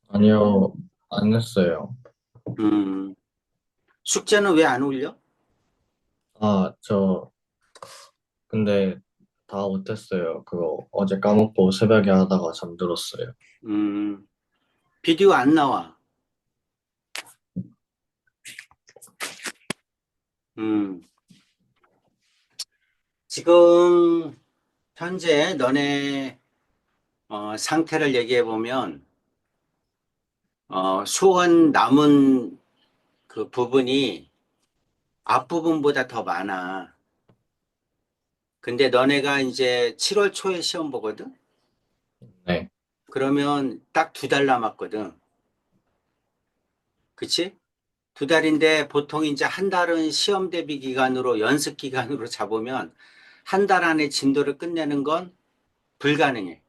아니요, 안 냈어요. 음, 숙제는 왜 안 올려? 저, 근데 다 못했어요. 그거 어제 까먹고 새벽에 하다가 잠들었어요. 음, 비디오 안 나와. 음, 지금 현재 너네 상태를 얘기해 보면 수원 남은 그 부분이 앞부분보다 더 많아. 근데 너네가 이제 7월 초에 시험 보거든? 네, 그러면 딱 2달 남았거든. 그치? 2달인데 보통 이제 한 달은 시험 대비 기간으로 연습 기간으로 잡으면 한 달 안에 진도를 끝내는 건 불가능해.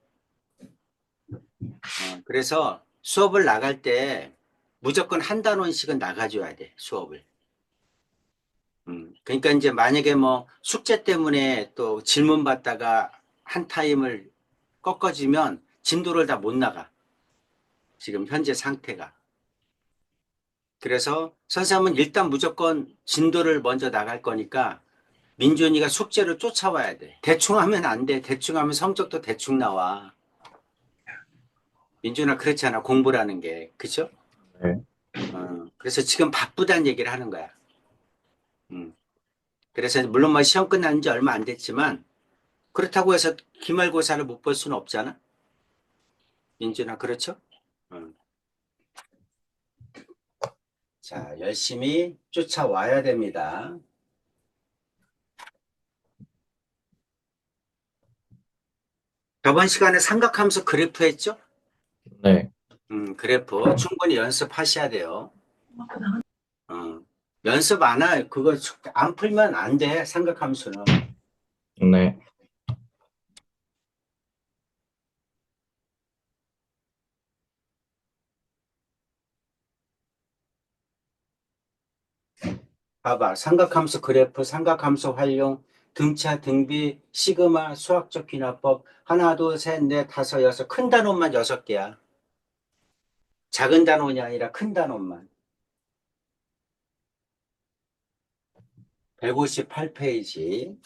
그래서 수업을 나갈 때 무조건 한 단원씩은 나가줘야 돼, 수업을. 그러니까 이제 만약에 뭐 숙제 때문에 또 질문 받다가 한 타임을 꺾어지면 진도를 다 못 나가. 지금 현재 상태가. 그래서 선생님은 일단 무조건 진도를 먼저 나갈 거니까 민준이가 숙제를 쫓아와야 돼. 대충 하면 안 돼. 대충 하면 성적도 대충 나와. 민준아 그렇잖아. 공부라는 게. 그죠? 네, 그래서 지금 바쁘다는 얘기를 하는 거야. 음. 그래서 물론 뭐 시험 끝난 지 얼마 안 됐지만 그렇다고 해서 기말고사를 못 볼 수는 없잖아. 민준아 그렇죠? 음. 자, 열심히 쫓아와야 됩니다. 저번 시간에 삼각함수 그래프 했죠? 네, 그래프 충분히 연습하셔야 돼요. 어. 연습 안 해. 그거 안 풀면 안 돼. 삼각함수는. 네. 봐봐. 삼각함수 그래프, 삼각함수 활용, 등차, 등비, 시그마, 수학적 비나법. 하나, 둘, 셋, 넷, 다섯, 여섯. 큰 단원만 6개야. 작은 단원이 아니라 큰 단원만. 158페이지.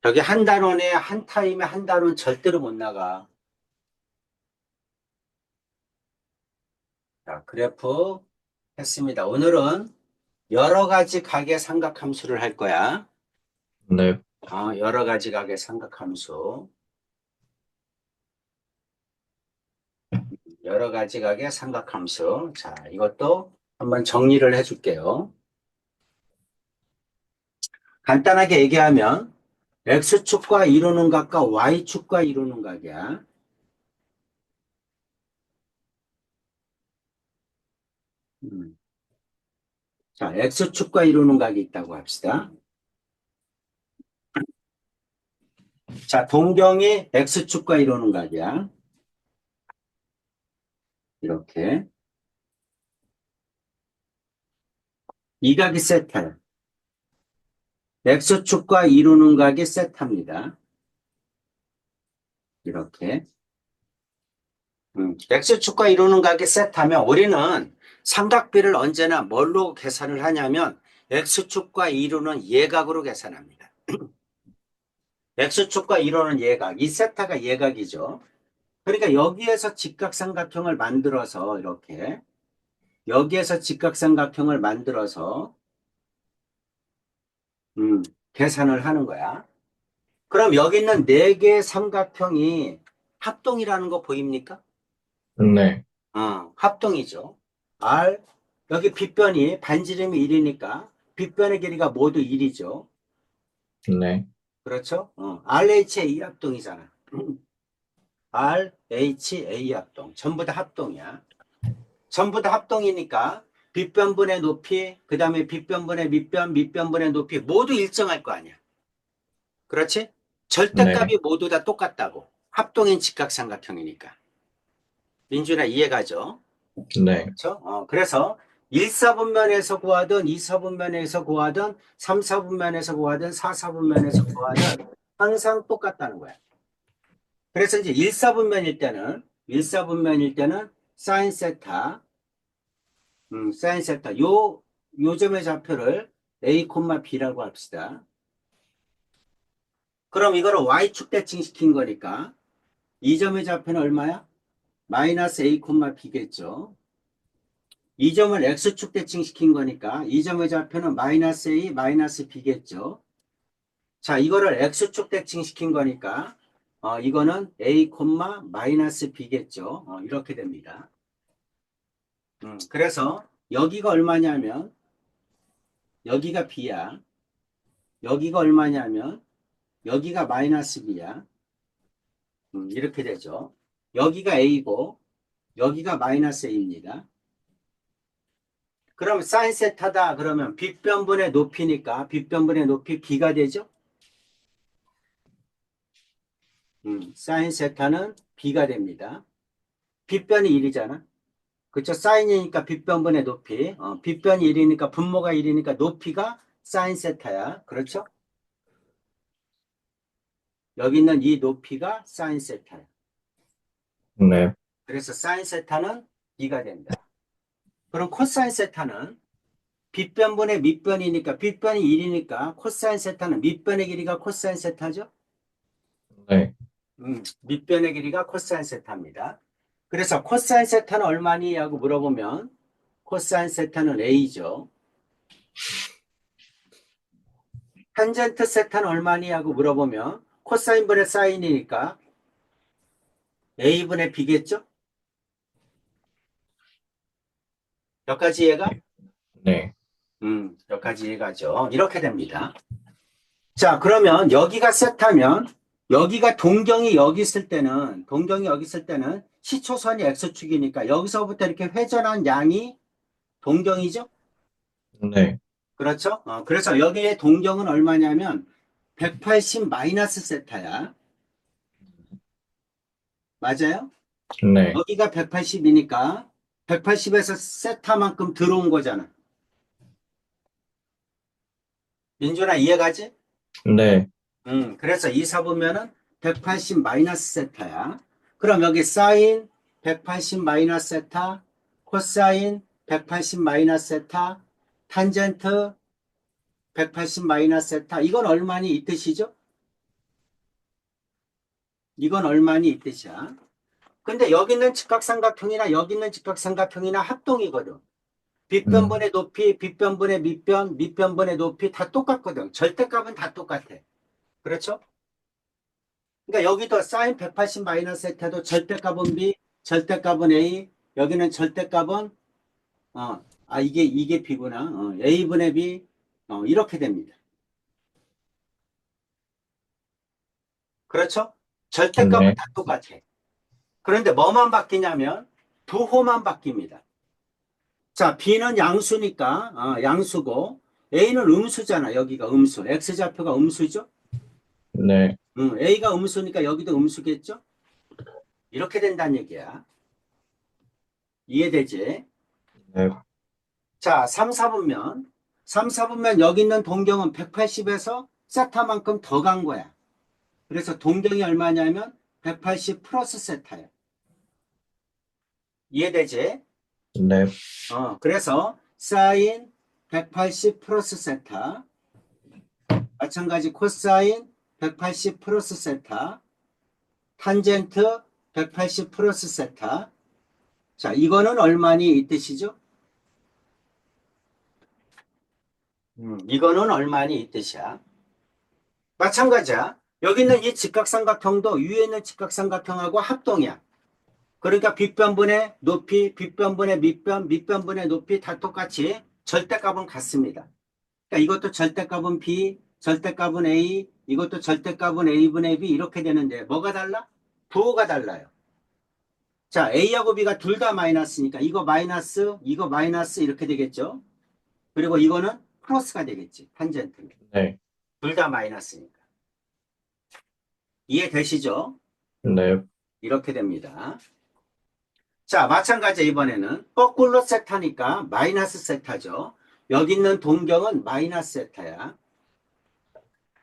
여기 한 단원에 한 타임에 한 단원 절대로 못 나가. 자, 그래프 했습니다. 오늘은 여러 가지 각의 삼각함수를 할 거야. 네. 여러 가지 각의 삼각함수. 여러 가지 각의 삼각함수. 자, 이것도 한번 정리를 해줄게요. 간단하게 얘기하면 X축과 이루는 각과 Y축과 이루는 각이야. 음. 자, X축과 이루는 각이 있다고 합시다. 자, 동경이 X축과 이루는 각이야. 이렇게. 이 각이 세타야. X축과 이루는 각이 세타입니다. 이렇게. X축과 이루는 각이 세타면 우리는 삼각비를 언제나 뭘로 계산을 하냐면 X축과 이루는 예각으로 계산합니다. X축과 이루는 예각, 이 세타가 예각이죠. 그러니까 여기에서 직각삼각형을 만들어서 이렇게 여기에서 직각삼각형을 만들어서 음, 계산을 하는 거야. 그럼 여기 있는 네 개의 삼각형이 합동이라는 거 보입니까? 네, 합동이죠. R, 여기 빗변이 반지름이 1이니까 빗변의 길이가 모두 1이죠. 네, 그렇죠? RHA 합동이잖아. RHA 합동. 전부 다 합동이야. 전부 다 합동이니까 빗변분의 높이, 그 다음에 빗변분의 밑변, 밑변분의 높이 모두 일정할 거 아니야. 그렇지? 네, 절대값이 모두 다 똑같다고. 합동인 직각삼각형이니까. 민준아 이해가죠? 네, 그렇죠? 그래서 1사분면에서 구하든 2사분면에서 구하든 3사분면에서 구하든 4사분면에서 구하든 항상 똑같다는 거야. 그래서 이제 일사분면일 때는 사인 세타, 사인 세타. 요 점의 좌표를 A, B라고 합시다. 그럼 이거를 Y축 대칭시킨 거니까 이 점의 좌표는 얼마야? 마이너스 A, B겠죠. 이 점을 X축 대칭시킨 거니까 이 점의 좌표는 마이너스 A, 마이너스 B겠죠. 자, 이거를 X축 대칭시킨 거니까 이거는 A, 마이너스 B겠죠. 이렇게 됩니다. 그래서 여기가 얼마냐면 여기가 B야. 여기가 얼마냐면 여기가 마이너스 B야. 이렇게 되죠. 여기가 A고 여기가 마이너스 A입니다. 그럼 사인 세타다 그러면 빗변분의 높이니까 빗변분의 높이 B가 되죠. 사인 세타는 B가 됩니다. 빗변이 1이잖아. 그쵸? 사인이니까 빗변분의 높이. 빗변이 1이니까 분모가 1이니까 높이가 사인 세타야. 그렇죠? 여기 있는 이 높이가 사인 세타야. 네. 그래서 사인 세타는 B가 된다. 그럼 코사인 세타는 빗변분의 밑변이니까 빗변이 1이니까 코사인 세타는 밑변의 길이가 코사인 세타죠? 네. 밑변의 길이가 코사인 세타입니다. 그래서 코사인 세타는 얼마니? 하고 물어보면 코사인 세타는 A죠. 탄젠트 세타는 얼마니? 하고 물어보면 코사인분의 사인이니까 A분의 B겠죠? 여기까지 이해가? 네. 여기까지 이해가죠. 이렇게 됩니다. 자, 그러면 여기가 세타면 여기가 동경이 여기 있을 때는 시초선이 X축이니까 여기서부터 이렇게 회전한 양이 동경이죠? 네. 그렇죠? 그래서 여기에 동경은 얼마냐면 180 마이너스 세타야. 맞아요? 네. 여기가 180이니까 180에서 세타만큼 들어온 거잖아. 민준아 이해가지? 네. 그래서 이사보면은 180 마이너스 세타야. 그럼 여기 사인 180 마이너스 세타, 코사인 180 마이너스 세타, 탄젠트 180 마이너스 세타. 이건 얼마니 이 뜻이죠? 이건 얼마니 이 뜻이야. 근데 여기 있는 직각삼각형이나 여기 있는 직각삼각형이나 합동이거든. 음, 빗변분의 높이, 빗변분의 밑변, 밑변분의 높이 다 똑같거든. 절대값은 다 똑같아. 그렇죠? 그러니까 여기도 사인 180 마이너스 세타도 절대값은 B, 절대값은 A, 여기는 절대값은 이게 B구나. A분의 B 이렇게 됩니다. 그렇죠? 절대값은 네. 다 똑같아. 그런데 뭐만 바뀌냐면 부호만 바뀝니다. 자, B는 양수니까 양수고 A는 음수잖아. 여기가 음수. X좌표가 음수죠? 네. A가 음수니까 여기도 음수겠죠? 이렇게 된다는 얘기야. 이해되지? 네. 자, 3, 4분면. 3, 4분면 여기 있는 동경은 180에서 세타만큼 더 간 거야. 그래서 동경이 얼마냐면 180 플러스 세타야. 이해되지? 네. 그래서 사인 180 플러스 세타. 마찬가지 코사인 180 플러스 세타. 탄젠트 180 플러스 세타. 자, 이거는 얼마니 이 뜻이죠? 이거는 얼마니 이 뜻이야. 마찬가지야. 여기 있는 이 직각삼각형도 위에 있는 직각삼각형하고 합동이야. 그러니까 빗변분의 높이, 빗변분의 밑변, 밑변분의 높이 다 똑같이 절대값은 같습니다. 그러니까 이것도 절대값은 B, 절대값은 A, 이것도 절대값은 A분의 B 이렇게 되는데 뭐가 달라? 부호가 달라요. 자, A하고 B가 둘 다 마이너스니까 이거 마이너스 이렇게 되겠죠. 그리고 이거는 플러스가 되겠지. 탄젠트는. 네. 둘 다 마이너스니까. 이해되시죠? 네. 이렇게 됩니다. 자, 마찬가지 이번에는 거꾸로 세타니까 마이너스 세타죠. 여기 있는 동경은 마이너스 세타야.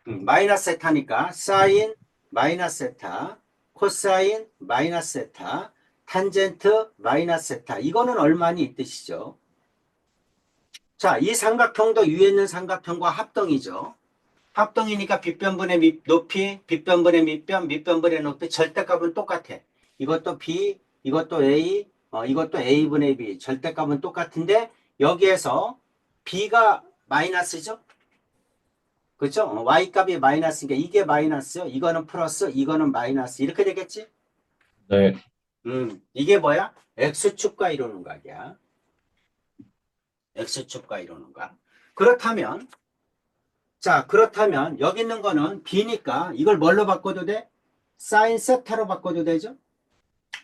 마이너스 세타니까 사인 마이너스 세타, 코사인 마이너스 세타, 탄젠트 마이너스 세타. 이거는 얼마니 이 뜻이죠. 자, 이 삼각형도 위에 있는 삼각형과 합동이죠. 합동이니까 빗변분의 높이, 빗변분의 밑변, 밑변분의 높이 절대값은 똑같아. 이것도 B, 이것도 A, 이것도 A분의 B. 절대값은 똑같은데 여기에서 B가 마이너스죠? 그렇죠? Y값이 마이너스니까 이게 마이너스요. 이거는 플러스, 이거는 마이너스. 이렇게 되겠지? 네, 이게 뭐야? X축과 이루는 각이야. X축과 이루는 각. 그렇다면 자, 그렇다면 여기 있는 거는 B니까 이걸 뭘로 바꿔도 돼? 사인 세타로 바꿔도 되죠?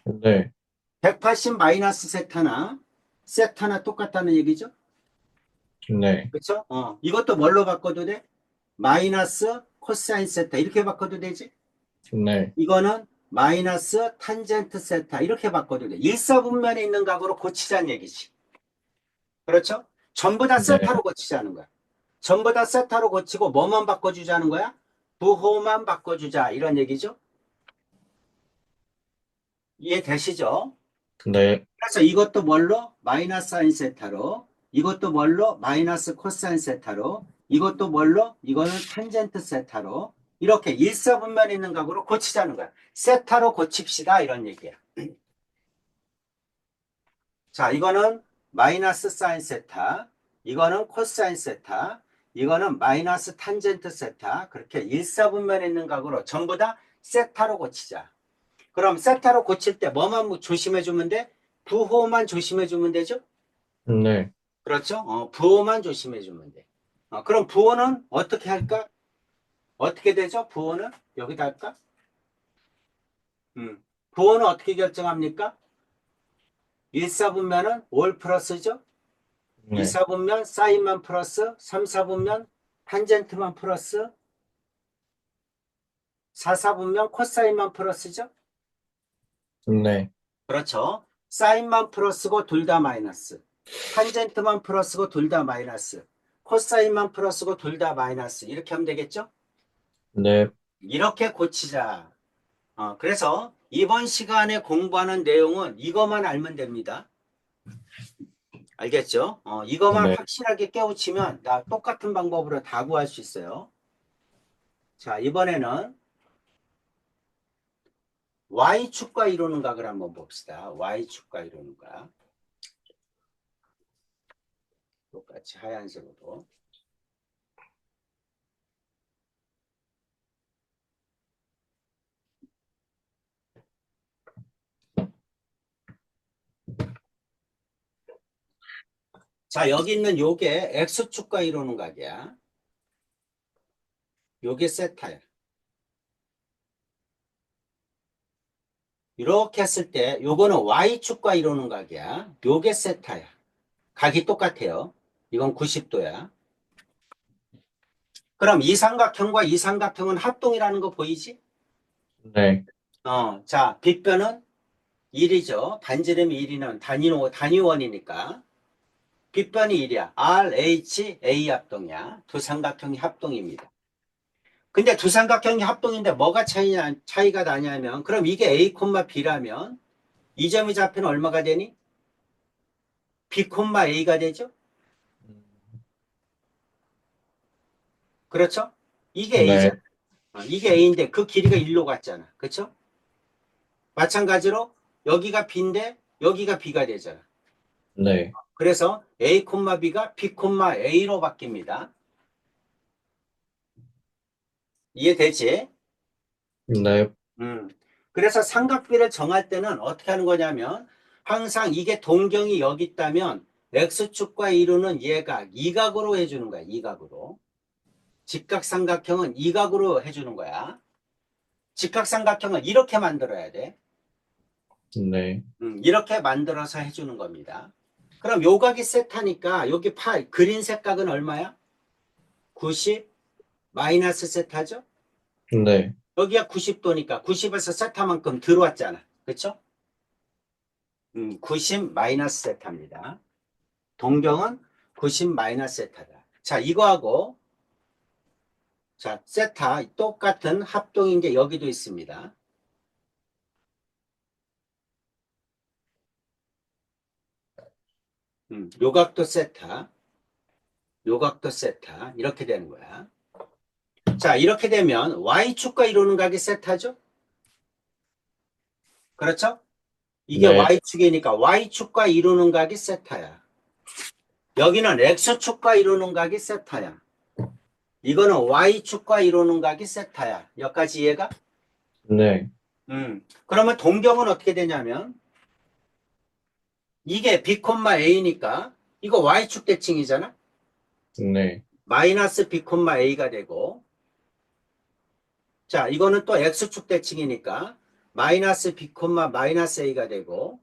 네, 180 마이너스 세타나 세타나 똑같다는 얘기죠? 네, 그렇죠? 이것도 뭘로 바꿔도 돼? 마이너스 코사인 세타 이렇게 바꿔도 되지? 네, 이거는 마이너스 탄젠트 세타 이렇게 바꿔도 돼. 일사분면에 있는 각으로 고치자는 얘기지. 그렇죠? 전부 다 네, 세타로 고치자는 거야. 전부 다 세타로 고치고 뭐만 바꿔주자는 거야? 부호만 바꿔주자 이런 얘기죠? 이해되시죠? 네, 그래서 이것도 뭘로? 마이너스 사인 세타로, 이것도 뭘로? 마이너스 코사인 세타로, 이것도 뭘로? 이거는 탄젠트 세타로, 이렇게 일사분면에 있는 각으로 고치자는 거야. 세타로 고칩시다. 이런 얘기야. 자, 이거는 마이너스 사인 세타, 이거는 코사인 세타, 이거는 마이너스 탄젠트 세타. 그렇게 일사분면에 있는 각으로 전부 다 세타로 고치자. 그럼 세타로 고칠 때 뭐만 조심해 주면 돼? 부호만 조심해 주면 되죠? 네, 그렇죠? 부호만 조심해 주면 돼. 그럼 부호는 어떻게 할까? 어떻게 되죠? 부호는 여기다 할까? 부호는 어떻게 결정합니까? 1사분면은 올 플러스죠? 네, 2사분면 사인만 플러스, 3사분면 탄젠트만 플러스, 4사분면 코사인만 플러스죠? 네, 그렇죠. 사인만 플러스고 둘 다 마이너스. 탄젠트만 플러스고 둘 다 마이너스. 코사인만 플러스고 둘 다 마이너스. 이렇게 하면 되겠죠? 네, 이렇게 고치자. 그래서 이번 시간에 공부하는 내용은 이것만 알면 됩니다. 알겠죠? 이것만 네, 확실하게 깨우치면 나 똑같은 방법으로 다 구할 수 있어요. 자, 이번에는 Y축과 이루는 각을 한번 봅시다. Y축과 이루는 각. 똑같이 하얀색으로. 자, 여기 있는 요게 X축과 이루는 각이야. 요게 세타야. 이렇게 했을 때 요거는 Y축과 이루는 각이야. 요게 세타야. 각이 똑같아요. 이건 90도야. 그럼 이 삼각형과 이 삼각형은 합동이라는 거 보이지? 네, 자, 빗변은 1이죠. 반지름이 1이면 단위원이니까. 빗변이 1이야. RHA 합동이야. 두 삼각형이 합동입니다. 근데 두 삼각형이 합동인데 뭐가 차이가 나냐면, 그럼 이게 A, B라면 이 점이 잡히면 얼마가 되니? B, A가 되죠? 그렇죠? 이게 네, A잖아. 이게 A인데 그 길이가 1로 갔잖아. 그렇죠? 마찬가지로 여기가 B인데 여기가 B가 되잖아. 네, 그래서 A, B가 B, A로 바뀝니다. 이해되지? 네, 음. 그래서 삼각비를 정할 때는 어떻게 하는 거냐면 항상 이게 동경이 여기 있다면 X축과 이루는 얘가 이각으로 해주는 거야. 이각으로. 직각삼각형은 이각으로 해주는 거야. 직각삼각형은 이렇게 만들어야 돼. 네, 이렇게 만들어서 해주는 겁니다. 그럼 요각이 세타니까 여기 그린 색각은 얼마야? 90 마이너스 세타죠? 네, 여기가 90도니까 90에서 세타만큼 들어왔잖아. 그렇죠? 90 마이너스 세타입니다. 동경은 90 마이너스 세타다. 자, 이거하고 자, 세타 똑같은 합동인 게 여기도 있습니다. 요각도 세타, 요각도 세타 이렇게 되는 거야. 자, 이렇게 되면 Y축과 이루는 각이 세타죠? 그렇죠? 이게 네, Y축이니까 Y축과 이루는 각이 세타야. 여기는 X축과 이루는 각이 세타야. 이거는 Y축과 이루는 각이 세타야. 여기까지 이해가? 네, 그러면 동경은 어떻게 되냐면 이게 B, A니까 이거 Y축 대칭이잖아? 네, 마이너스 B, A가 되고 자, 이거는 또 X축 대칭이니까 마이너스 B, 마이너스 A가 되고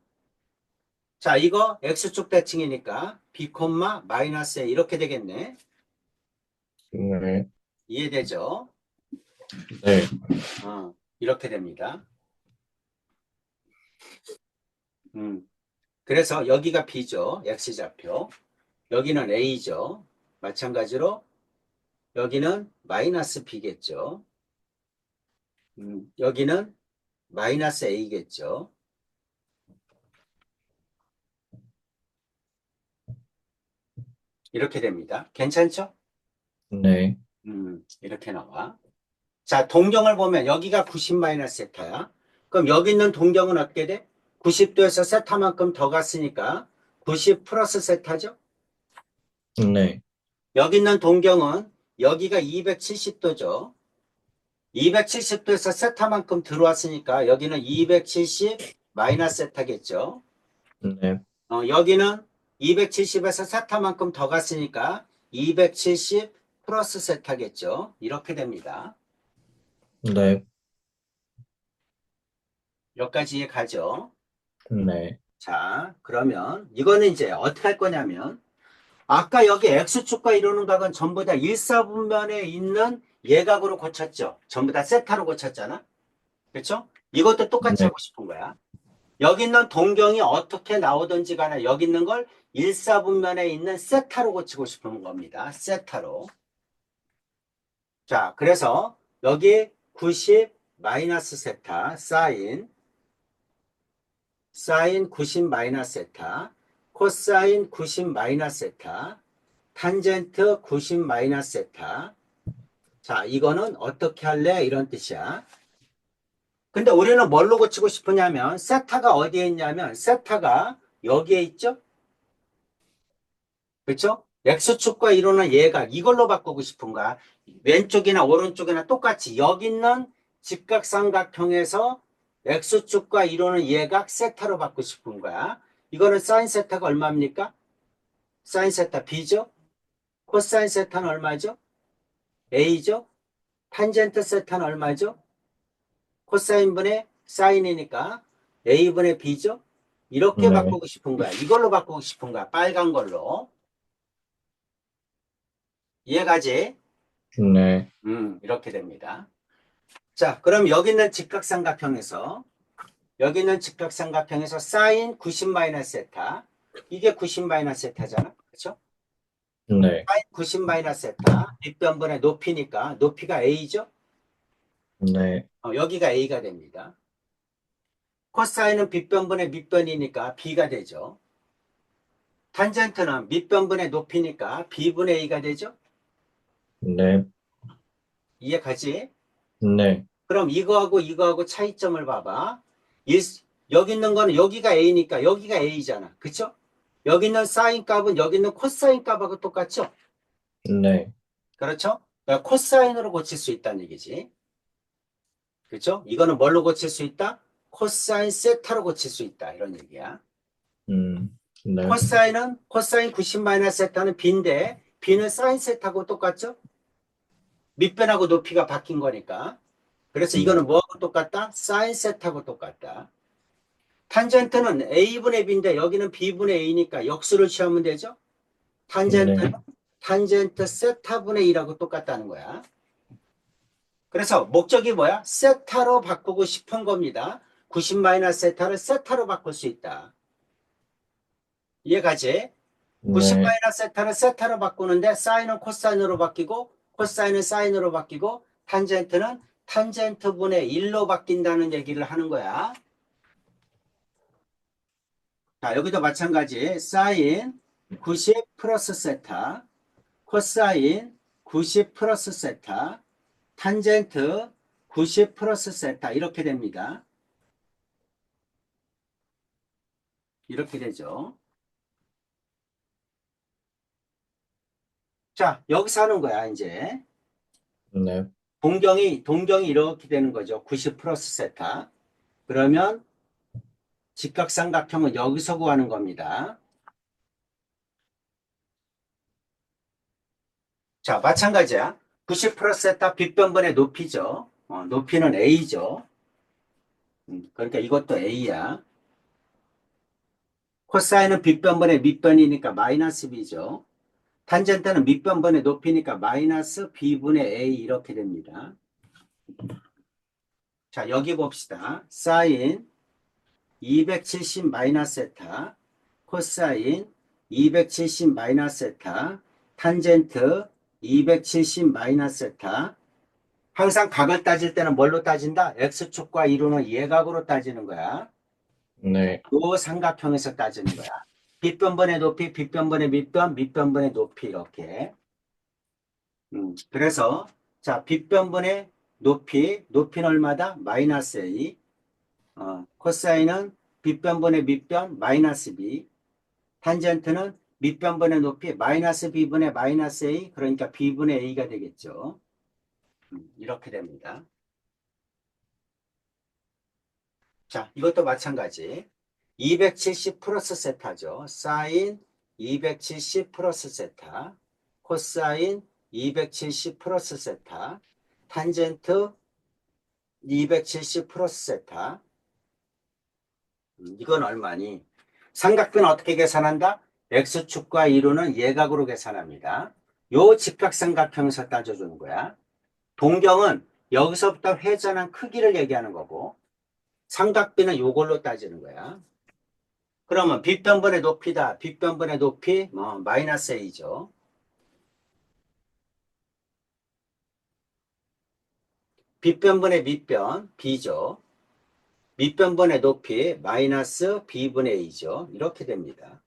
자, 이거 X축 대칭이니까 B, 마이너스 A 이렇게 되겠네. 네, 이해되죠? 네, 이렇게 됩니다. 음, 그래서 여기가 B죠. X좌표. 여기는 A죠. 마찬가지로 여기는 마이너스 B겠죠. 여기는 마이너스 A겠죠. 이렇게 됩니다. 괜찮죠? 네, 이렇게 나와. 자, 동경을 보면 여기가 90 마이너스 세타야. 그럼 여기 있는 동경은 어떻게 돼? 90도에서 세타만큼 더 갔으니까 90 플러스 세타죠? 네, 여기 있는 동경은 여기가 270도죠. 270도에서 세타만큼 들어왔으니까 여기는 270 마이너스 세타겠죠. 네, 여기는 270에서 세타만큼 더 갔으니까 270 플러스 세타겠죠. 이렇게 됩니다. 네, 여기까지 이해 가죠. 네, 자, 그러면 이거는 이제 어떻게 할 거냐면 아까 여기 X축과 이루는 각은 전부 다 일사분면에 있는 예각으로 고쳤죠. 전부 다 세타로 고쳤잖아. 그렇죠? 이것도 똑같이 네, 하고 싶은 거야. 여기 있는 동경이 어떻게 나오든지 간에 여기 있는 걸 일사분면에 있는 세타로 고치고 싶은 겁니다. 세타로. 자, 그래서 여기 90 마이너스 세타 사인 90 마이너스 세타 코사인 90 마이너스 세타 탄젠트 90 마이너스 세타. 자, 이거는 어떻게 할래? 이런 뜻이야. 근데 우리는 뭘로 고치고 싶으냐면 세타가 어디에 있냐면 세타가 여기에 있죠? 그렇죠? X축과 이루는 얘가 이걸로 바꾸고 싶은 거야. 왼쪽이나 오른쪽이나 똑같이 여기 있는 직각삼각형에서 X축과 이루는 얘가 세타로 바꾸고 싶은 거야. 이거는 사인 세타가 얼마입니까? 사인 세타 B죠? 코사인 세타는 얼마죠? A죠? 탄젠트 세타는 얼마죠? 코사인분의 사인이니까 A분의 B죠? 이렇게 네, 바꾸고 싶은 거야. 이걸로 바꾸고 싶은 거야. 빨간 걸로. 이해가지? 네, 이렇게 됩니다. 자, 그럼 여기 있는 직각삼각형에서 사인 90 마이너스 세타 이게 90 마이너스 세타잖아. 그렇죠? 네, 사인 90 마이너스 세타 빗변분의 높이니까 높이가 A죠? 네, 여기가 A가 됩니다. 코사인은 빗변분의 밑변이니까 B가 되죠. 탄젠트는 밑변분의 높이니까 B분의 A가 되죠. 네, 이해가지? 네, 그럼 이거하고 차이점을 봐봐. 일- 여기 있는 거는 여기가 A니까 여기가 A잖아. 그쵸? 여기 있는 사인 값은 여기 있는 코사인 값하고 똑같죠? 네, 그렇죠? 그러니까 코사인으로 고칠 수 있다는 얘기지. 그렇죠? 이거는 뭘로 고칠 수 있다? 코사인 세타로 고칠 수 있다. 이런 얘기야. 네, 코사인은 코사인 90 마이너스 세타는 B인데 B는 사인 세타하고 똑같죠? 밑변하고 높이가 바뀐 거니까. 그래서 네, 이거는 뭐하고 똑같다? 사인 세타하고 똑같다. 탄젠트는 A분의 B인데 여기는 B분의 A니까 역수를 취하면 되죠? 탄젠트는 네, 탄젠트 세타분의 2라고 똑같다는 거야. 그래서 목적이 뭐야? 세타로 바꾸고 싶은 겁니다. 90 마이너스 세타를 세타로 바꿀 수 있다. 이해가지? 90 네, 마이너스 세타를 세타로 바꾸는데 사인은 코사인으로 바뀌고 코사인은 사인으로 바뀌고 탄젠트는 탄젠트분의 1로 바뀐다는 얘기를 하는 거야. 자, 여기도 마찬가지. 사인 90 플러스 세타, 코사인 90 플러스 세타, 탄젠트 90 플러스 세타 이렇게 됩니다. 이렇게 되죠. 자, 여기서 하는 거야, 이제. 네. 동경이 이렇게 되는 거죠. 90 플러스 세타. 그러면 직각삼각형은 여기서 구하는 겁니다. 자, 마찬가지야. 90 플러스 세타 빗변분의 높이죠. 높이는 A죠. 그러니까 이것도 A야. 코사인은 빗변분의 밑변이니까 마이너스 B죠. 탄젠트는 밑변분의 높이니까 마이너스 B분의 A 이렇게 됩니다. 자, 여기 봅시다. 사인 270 마이너스 세타, 코사인 270 마이너스 세타, 탄젠트 270 마이너스 세타. 항상 각을 따질 때는 뭘로 따진다? X축과 이루는 예각으로 따지는 거야. 네. 요 삼각형에서 따지는 거야. 빗변분의 높이, 빗변분의 밑변, 밑변분의 높이 이렇게. 그래서 자, 빗변분의 높이는 얼마다? 마이너스 A. 코사인은 빗변분의 밑변 마이너스 B. 탄젠트는 밑변분의 높이 마이너스 B분의 마이너스 A. 그러니까 B분의 A가 되겠죠. 이렇게 됩니다. 자, 이것도 마찬가지. 270 플러스 세타죠. 사인 270 플러스 세타, 코사인 270 플러스 세타, 탄젠트 270 플러스 세타. 이건 얼마니? 삼각비는 어떻게 계산한다? X축과 이루는 예각으로 계산합니다. 요 직각삼각형에서 따져주는 거야. 동경은 여기서부터 회전한 크기를 얘기하는 거고, 삼각비는 요걸로 따지는 거야. 그러면 빗변분의 높이다. 빗변분의 높이 마이너스 A죠. 빗변분의 밑변 B죠. 밑변분의 높이 마이너스 B분의 A죠. 이렇게 됩니다.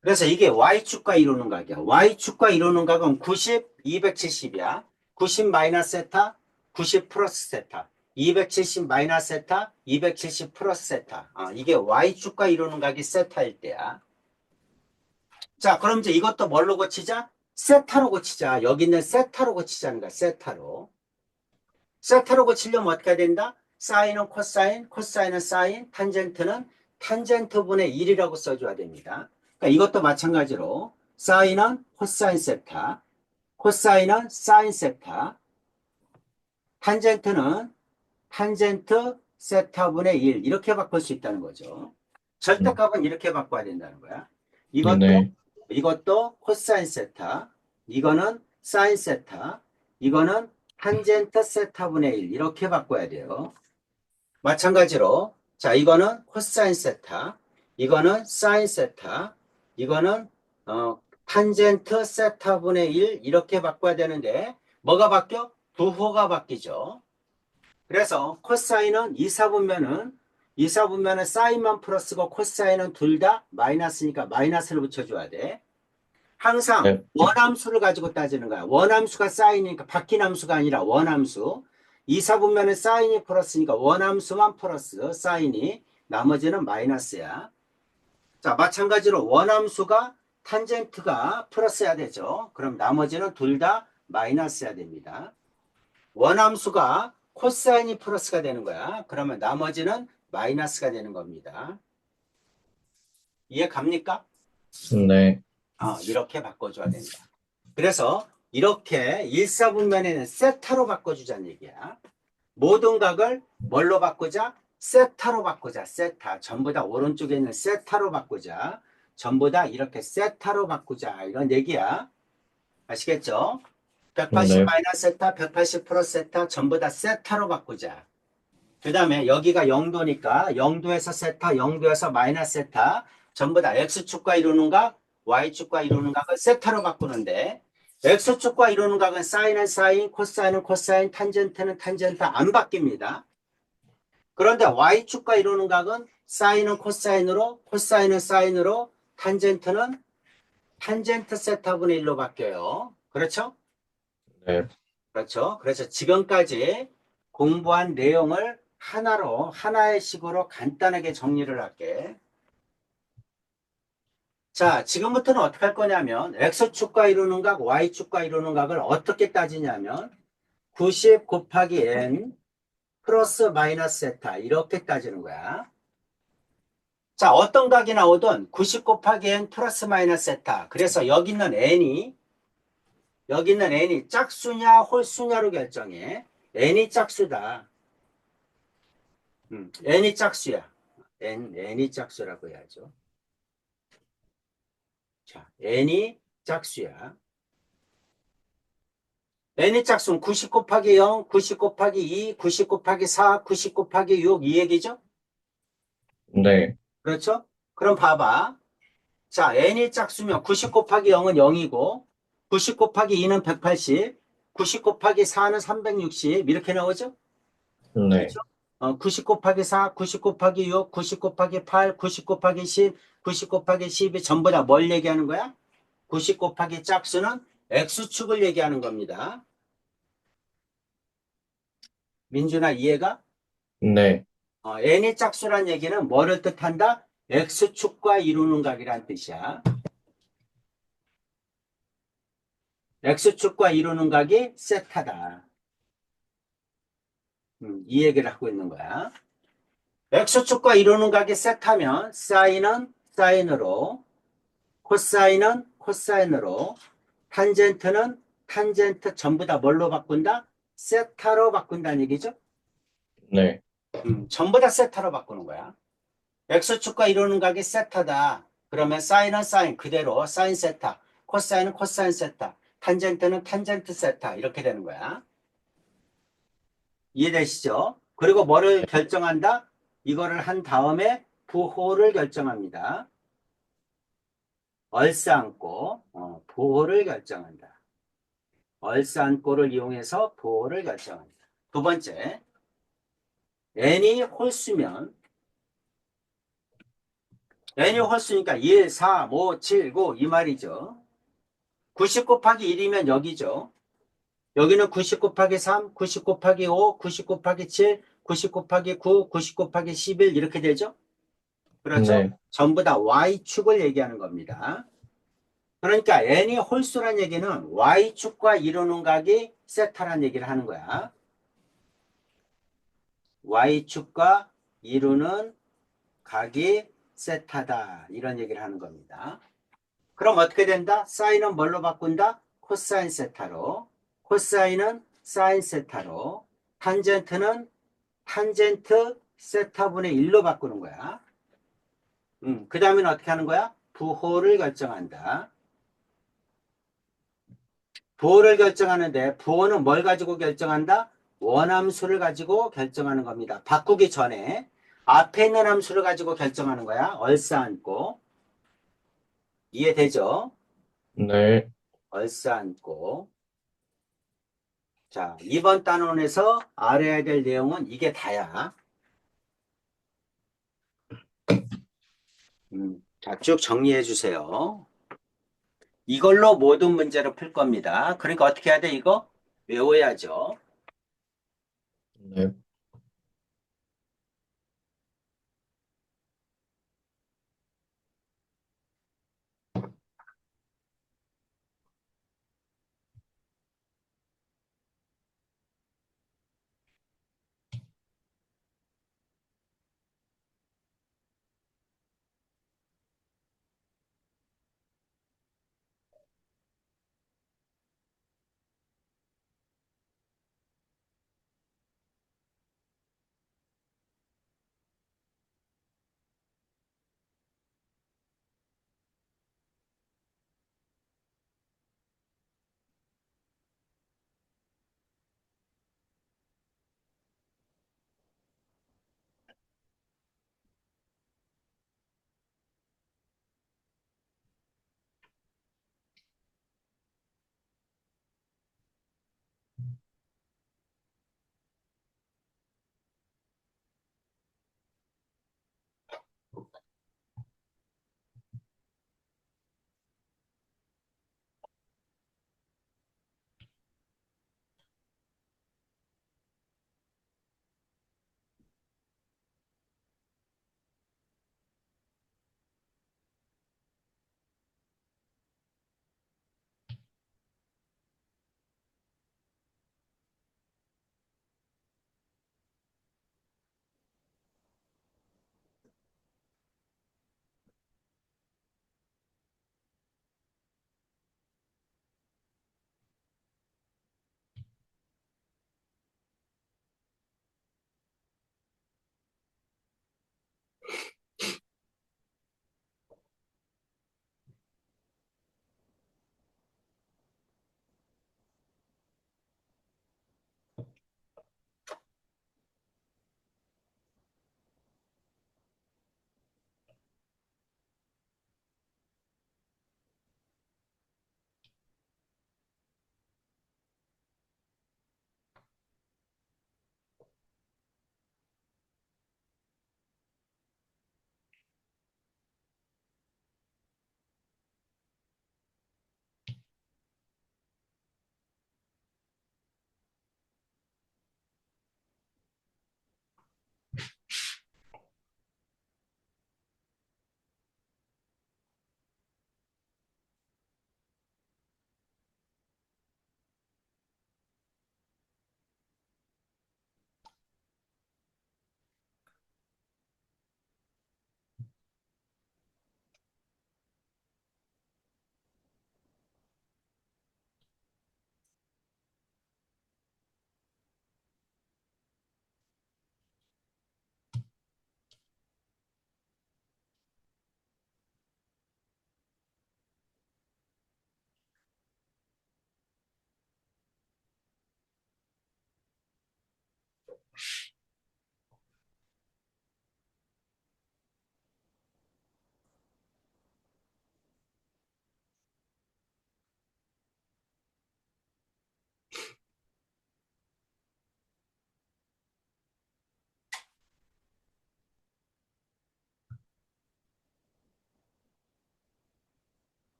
그래서 이게 Y축과 이루는 각이야. Y축과 이루는 각은 90, 270이야. 90 마이너스 세타, 90 플러스 세타. 270 마이너스 세타, 270 플러스 세타. 이게 Y축과 이루는 각이 세타일 때야. 자, 그럼 이제 이것도 뭘로 고치자? 세타로 고치자. 여기 있는 세타로 고치자는 거야. 세타로. 세타로 고치려면 어떻게 해야 된다? 사인은 코사인, 코사인은 사인, 탄젠트는 탄젠트분의 1이라고 써줘야 됩니다. 그러니까 이것도 마찬가지로 사인은 코사인 세타, 코사인은 사인 세타, 탄젠트는 탄젠트 세타분의 1 이렇게 바꿀 수 있다는 거죠. 절대값은 이렇게 바꿔야 된다는 거야. 이것도 네. 이것도 코사인 세타, 이거는 사인 세타, 이거는 탄젠트 세타분의 1 이렇게 바꿔야 돼요. 마찬가지로 자 이거는 코사인 세타, 이거는 사인 세타, 이거는 탄젠트 세타분의 1 이렇게 바꿔야 되는데 뭐가 바뀌어? 부호가 바뀌죠. 그래서 코사인은 이사분면은 사인만 플러스고 코사인은 둘 다 마이너스니까 마이너스를 붙여줘야 돼. 항상 네. 원함수를 가지고 따지는 거야. 원함수가 사인이니까 바뀐 함수가 아니라 원함수. 이사분면은 사인이 플러스니까 원함수만 플러스 사인이 나머지는 마이너스야. 자, 마찬가지로 원함수가 탄젠트가 플러스야 되죠. 그럼 나머지는 둘 다 마이너스야 됩니다. 원함수가 코사인이 플러스가 되는 거야. 그러면 나머지는 마이너스가 되는 겁니다. 이해 갑니까? 네. 이렇게 바꿔줘야 된다. 그래서 이렇게 일사분면에는 세타로 바꿔주자는 얘기야. 모든 각을 뭘로 바꾸자? 세타로 바꾸자. 세타. 전부 다 오른쪽에 있는 세타로 바꾸자. 전부 다 이렇게 세타로 바꾸자. 이런 얘기야. 아시겠죠? 180 네. 마이너스 세타, 180 플러스 세타 전부 다 세타로 바꾸자. 그 다음에 여기가 0도니까 0도에서 세타, 0도에서 마이너스 세타 전부 다 X축과 이루는 각, Y축과 이루는 각을 세타로 바꾸는데 X축과 이루는 각은 사인은 사인, 코사인은 코사인, 탄젠트는 탄젠트 안 바뀝니다. 그런데 Y축과 이루는 각은 사인은 코사인으로, 코사인은 사인으로, 탄젠트 세타분의 1로 바뀌어요. 그렇죠? 네, 그렇죠. 그래서 지금까지 공부한 내용을 하나의 식으로 간단하게 정리를 할게. 자, 지금부터는 어떻게 할 거냐면, X축과 이루는 각, Y축과 이루는 각을 어떻게 따지냐면, 90 곱하기 N 플러스 마이너스 세타, 이렇게 따지는 거야. 자, 어떤 각이 나오든 90 곱하기 N 플러스 마이너스 세타. 그래서 여기 있는 N이 짝수냐, 홀수냐로 결정해. N이 짝수다. N이 짝수야. N이 짝수라고 해야죠. 자, N이 짝수야. N이 짝수는 90 곱하기 0, 90 곱하기 2, 90 곱하기 4, 90 곱하기 6, 이 얘기죠? 네, 그렇죠? 그럼 봐봐. 자, N이 짝수면 90 곱하기 0은 0이고, 90 곱하기 2는 180, 90 곱하기 4는 360, 이렇게 나오죠? 네, 그렇죠? 90 곱하기 4, 90 곱하기 6, 90 곱하기 8, 90 곱하기 10, 90 곱하기 10이 전부 다 뭘 얘기하는 거야? 90 곱하기 짝수는 X축을 얘기하는 겁니다. 민준아, 이해가? 네, N이 짝수란 얘기는 뭐를 뜻한다? X축과 이루는 각이란 뜻이야. X축과 이루는 각이 세타다. 이 얘기를 하고 있는 거야. X축과 이루는 각이 세타면 사인은 사인으로, 코사인은 코사인으로, 탄젠트는 탄젠트 전부 다 뭘로 바꾼다? 세타로 바꾼다는 얘기죠. 네, 전부 다 세타로 바꾸는 거야. X축과 이루는 각이 세타다. 그러면 사인은 사인 그대로 사인 세타, 코사인은 코사인 세타, 탄젠트는 탄젠트 세타 이렇게 되는 거야. 이해되시죠? 그리고 뭐를 결정한다? 이거를 한 다음에 부호를 결정합니다. 얼싸안고 부호를 결정한다. 얼싸안고를 이용해서 부호를 결정한다. 두 번째, n이 홀수면 n이 홀수니까 1, 4, 5, 7, 9 이 말이죠. 90 곱하기 1이면 여기죠. 여기는 90 곱하기 3, 90 곱하기 5, 90 곱하기 7, 90 곱하기 9, 90 곱하기 11 이렇게 되죠. 그렇죠? 네, 전부 다 Y축을 얘기하는 겁니다. 그러니까 N이 홀수란 얘기는 Y축과 이루는 각이 세타란 얘기를 하는 거야. Y축과 이루는 각이 세타다. 이런 얘기를 하는 겁니다. 그럼 어떻게 된다? 사인은 뭘로 바꾼다? 코사인 세타로. 코사인은 사인 세타로. 탄젠트는 탄젠트 세타분의 1로 바꾸는 거야. 그 다음에는 어떻게 하는 거야? 부호를 결정한다. 부호를 결정하는데 부호는 뭘 가지고 결정한다? 원함수를 가지고 결정하는 겁니다. 바꾸기 전에 앞에 있는 함수를 가지고 결정하는 거야. 얼싸안고. 이해되죠? 네, 얼싸안고. 자, 이번 단원에서 알아야 될 내용은 이게 다야. 자, 쭉 정리해 주세요. 이걸로 모든 문제를 풀 겁니다. 그러니까 어떻게 해야 돼, 이거? 외워야죠. 네.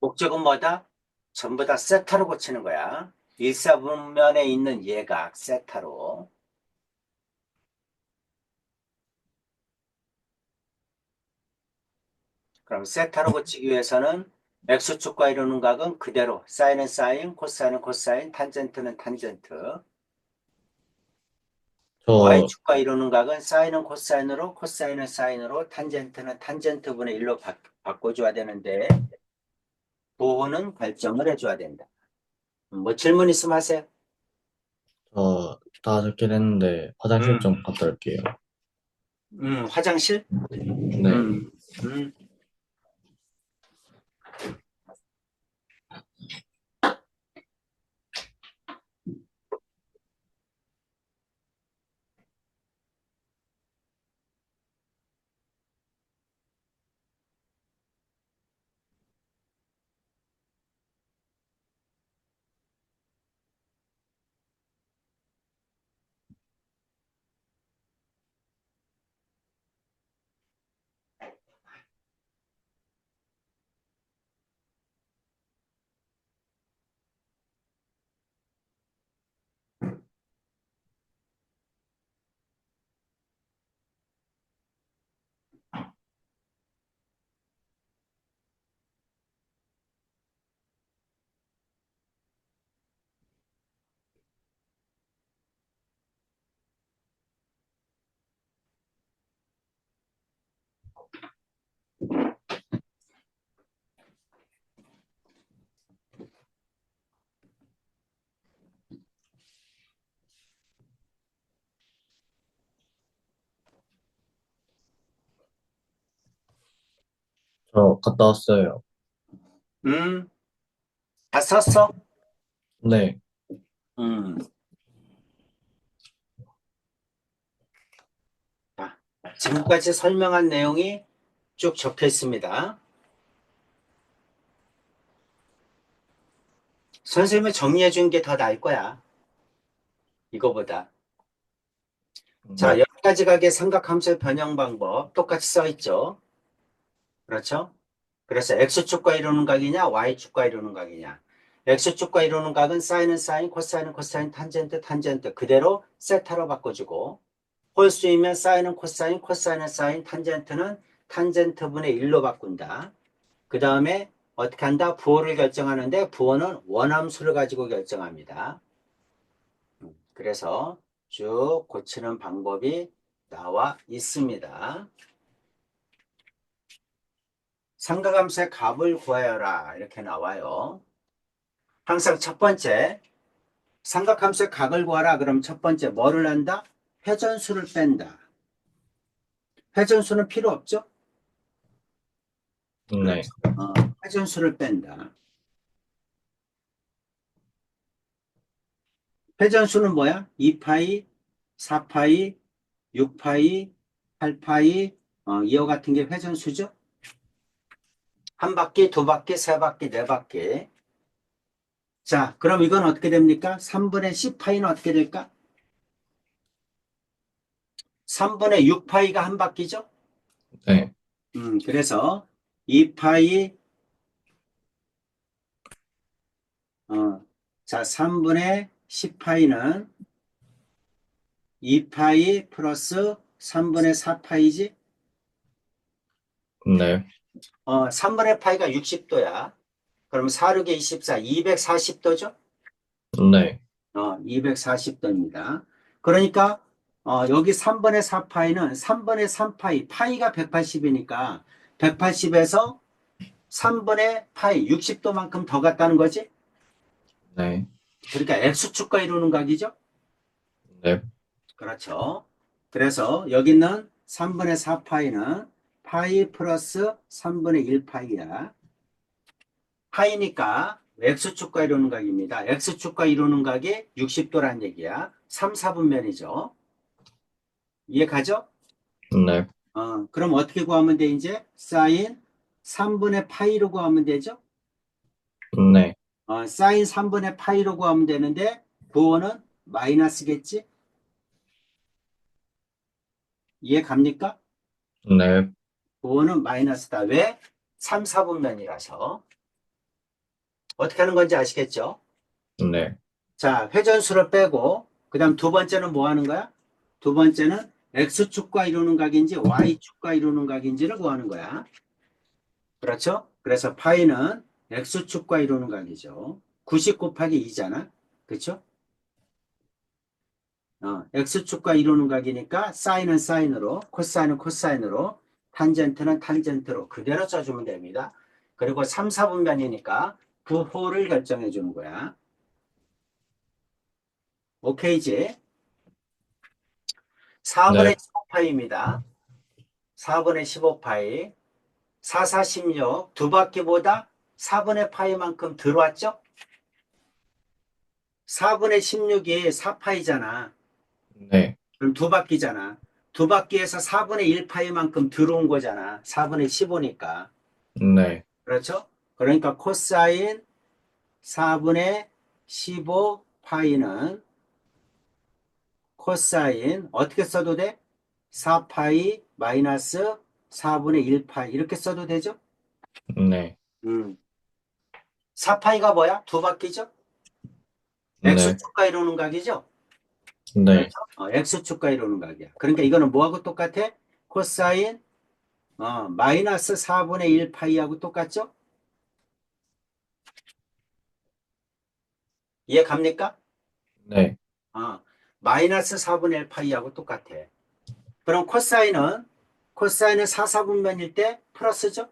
목적은 뭐다? 전부 다 세타로 고치는 거야. 일사분면에 있는 예각 세타로. 그럼 세타로 고치기 위해서는 X축과 이루는 각은 그대로 사인은 사인, 코사인은 코사인, 탄젠트는 탄젠트. 저, Y축과 이루는 각은 사인은 코사인으로, 코사인은 사인으로, 탄젠트는 탄젠트분의 1로 바꿔줘야 되는데 부호는 결정을 해줘야 된다. 뭐 질문 있으면 하세요. 다 적긴 했는데, 화장실 음, 좀 갔다 올게요. 화장실? 네. 음, 음. 저 갔다 왔어요. 음, 다 썼어? 네. 음. 자, 지금까지 설명한 내용이 쭉 적혀 있습니다. 선생님이 정리해 준 게 더 나을 거야. 이거보다. 자, 네. 여기까지 가게 삼각함수의 변형 방법 똑같이 써 있죠. 그렇죠? 그래서 X축과 이루는 각이냐, Y축과 이루는 각이냐. X축과 이루는 각은 사인은 사인, 코사인은 코사인, 탄젠트, 탄젠트 그대로 세타로 바꿔주고 홀수이면 사인은 코사인, 코사인은 사인, 탄젠트는 탄젠트분의 1로 바꾼다. 그 다음에 어떻게 한다? 부호를 결정하는데 부호는 원함수를 가지고 결정합니다. 그래서 쭉 고치는 방법이 나와 있습니다. 삼각함수의 값을 구하여라 이렇게 나와요. 항상 첫 번째 삼각함수의 각을 구하라 그럼 첫 번째 뭐를 한다? 회전수를 뺀다. 회전수는 필요 없죠? 네. 그렇죠. 회전수를 뺀다. 회전수는 뭐야? 2파이, 4파이, 6파이, 8파이, 이와 같은 게 회전수죠? 한 바퀴, 두 바퀴, 세 바퀴, 네 바퀴. 자, 그럼 이건 어떻게 됩니까? 3분의 10파이는 어떻게 될까? 3분의 6파이가 한 바퀴죠? 네. 그래서 2파이, 자, 3분의 10파이는 2파이 플러스 3분의 4파이지? 네. 3분의 파이가 60도야. 그럼 4, 6에 24, 240도죠? 네. 240도입니다. 그러니까 여기 3분의 4파이는 3분의 3파이, 파이가 180이니까 180에서 3분의 파이, 60도만큼 더 갔다는 거지? 네. 그러니까 X축과 이루는 각이죠? 네. 그렇죠. 그래서 여기 있는 3분의 4파이는 파이 플러스 3분의 1파이야. 파이니까 X축과 이루는 각입니다. X축과 이루는 각이 60도란 얘기야. 3, 4분면이죠. 이해 가죠? 네. 그럼 어떻게 구하면 돼, 이제? 사인 3분의 파이로 구하면 되죠? 네. 사인 3분의 파이로 구하면 되는데, 부호는 마이너스겠지? 이해 갑니까? 네. 부호는 마이너스다. 왜? 3, 4분면이라서. 어떻게 하는 건지 아시겠죠? 네. 자, 회전수를 빼고, 그 다음 두 번째는 뭐 하는 거야? 두 번째는 X축과 이루는 각인지 Y축과 이루는 각인지를 구하는 거야. 그렇죠? 그래서 파이는 X축과 이루는 각이죠. 90 곱하기 2잖아. 그렇죠? X축과 이루는 각이니까 사인은 사인으로, 코사인은 코사인으로, 탄젠트는 탄젠트로 그대로 써주면 됩니다. 그리고 3, 4분면이니까 부호를 결정해 주는 거야. 오케이지? 4분의 네. 15파이입니다. 4분의 15파이. 4, 4, 16. 두 바퀴보다 4분의 파이만큼 들어왔죠? 4분의 16이 4파이잖아. 네. 그럼 두 바퀴잖아. 두 바퀴에서 4분의 1파이만큼 들어온 거잖아. 4분의 15니까. 네. 그렇죠? 그러니까 코사인 4분의 15파이는 코사인 어떻게 써도 돼? 4파이 마이너스 4분의 1파이 이렇게 써도 되죠? 네. 음. 4파이가 뭐야? 두 바퀴죠? 네. X축과 이루는 각이죠? 그렇죠? 네. X축과 이루는 각이야. 그러니까 이거는 뭐하고 똑같아? 코사인 마이너스 4분의 1파이하고 똑같죠? 이해 갑니까? 네. 어, 마이너스 4분의 1파이하고 똑같아. 그럼 코사인은 4, 4분면일 때 플러스죠?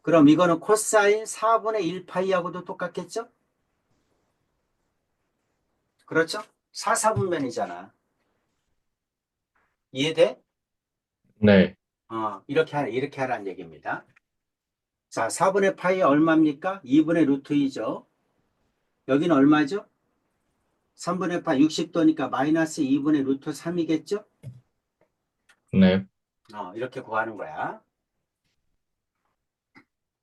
그럼 이거는 코사인 4분의 1파이하고도 똑같겠죠? 그렇죠? 4, 4분면이잖아. 이해돼? 네. 이렇게 하라는 얘기입니다. 자, 4분의 파이 얼마입니까? 2분의 루트 2죠. 여기는 얼마죠? 3분의 파 60도니까 마이너스 2분의 루트 3이겠죠? 네. 이렇게 구하는 거야.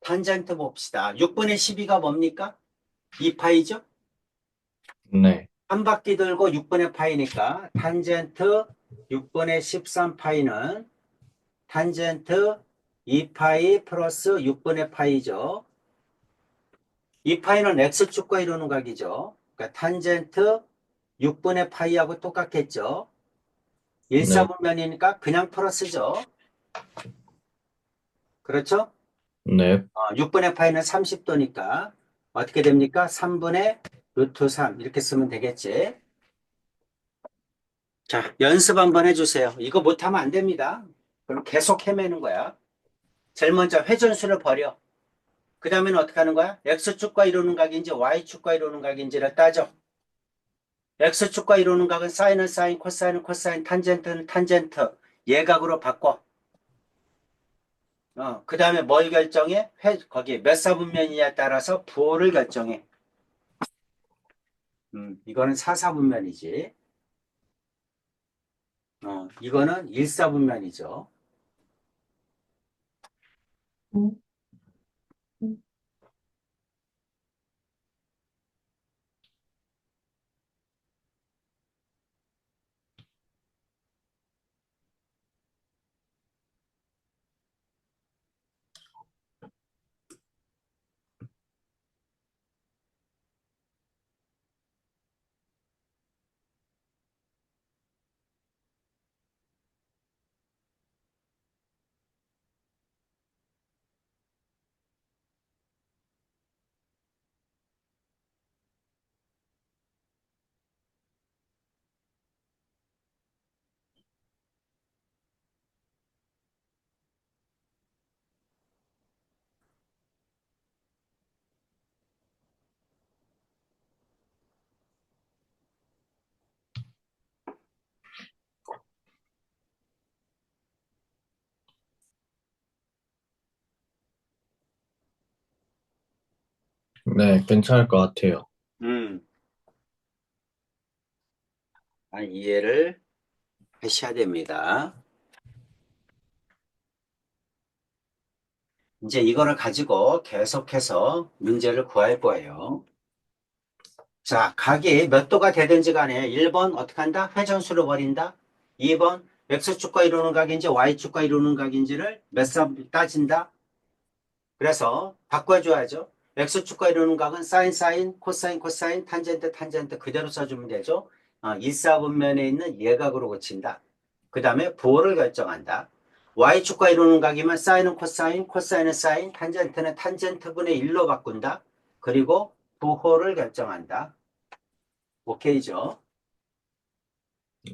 탄젠트 봅시다. 6분의 12가 뭡니까? 2파이죠? 네. 한 바퀴 돌고 6분의 파이니까 탄젠트 6분의 13파이는 탄젠트 2파이 플러스 6분의 파이죠. 2파이는 x축과 이루는 각이죠. 그러니까 탄젠트 6분의 파이하고 똑같겠죠. 네. 1사분면이니까 그냥 플러스죠. 그렇죠? 네. 6분의 파이는 30도니까 어떻게 됩니까? 3분의 루트 3 이렇게 쓰면 되겠지. 자, 연습 한번 해주세요. 이거 못하면 안 됩니다. 그럼 계속 헤매는 거야. 제일 먼저 회전수를 버려. 그 다음에는 어떻게 하는 거야? X축과 이루는 각인지 Y축과 이루는 각인지를 따져. X축과 이루는 각은 사인은 사인, 코사인은 코사인, 탄젠트는 탄젠트. 예각으로 바꿔. 그 다음에 뭘 결정해? 거기 몇 사분면이냐에 따라서 부호를 결정해. 이거는 4사분면이지. 이거는 1사분면이죠. 네. 괜찮을 것 같아요. 음, 이해를 하셔야 됩니다. 이제 이거를 가지고 계속해서 문제를 구할 거예요. 자, 각이 몇 도가 되든지 간에 1번 어떻게 한다? 회전수로 버린다. 2번 X축과 이루는 각인지 Y축과 이루는 각인지를 몇 사 따진다. 그래서 바꿔줘야죠. X축과 이루는 각은 사인, 사인, 코사인, 코사인, 탄젠트, 탄젠트 그대로 써주면 되죠. 1, 4분면에 있는 예각으로 고친다. 그 다음에 부호를 결정한다. Y축과 이루는 각이면 사인은 코사인, 코사인은 사인, 탄젠트는 탄젠트분의 1로 바꾼다. 그리고 부호를 결정한다. 오케이죠?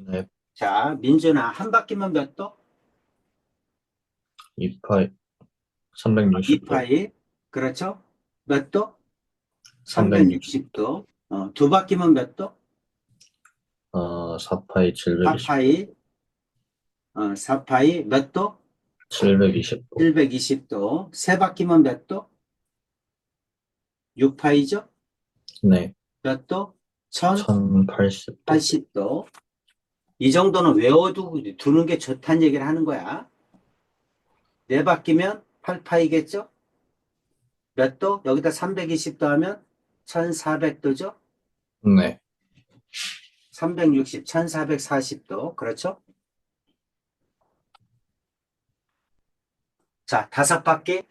네. 자, 민준아, 한 바퀴면 몇 도? 2파이 360도. 2파이. 그렇죠? 몇 도? 360도. 360도. 두 바퀴면 몇 도? 4파이 720도. 4파이. 4파이 몇 도? 720도. 720도. 세 바퀴면 몇 도? 6파이죠? 네. 몇 도? 1080도. 1080도. 이 정도는 외워두는 게 좋다는 얘기를 하는 거야. 네 바퀴면 8파이겠죠? 몇 도? 여기다 320도 하면 1400도죠? 네. 360, 1440도. 그렇죠? 자, 다섯 바퀴.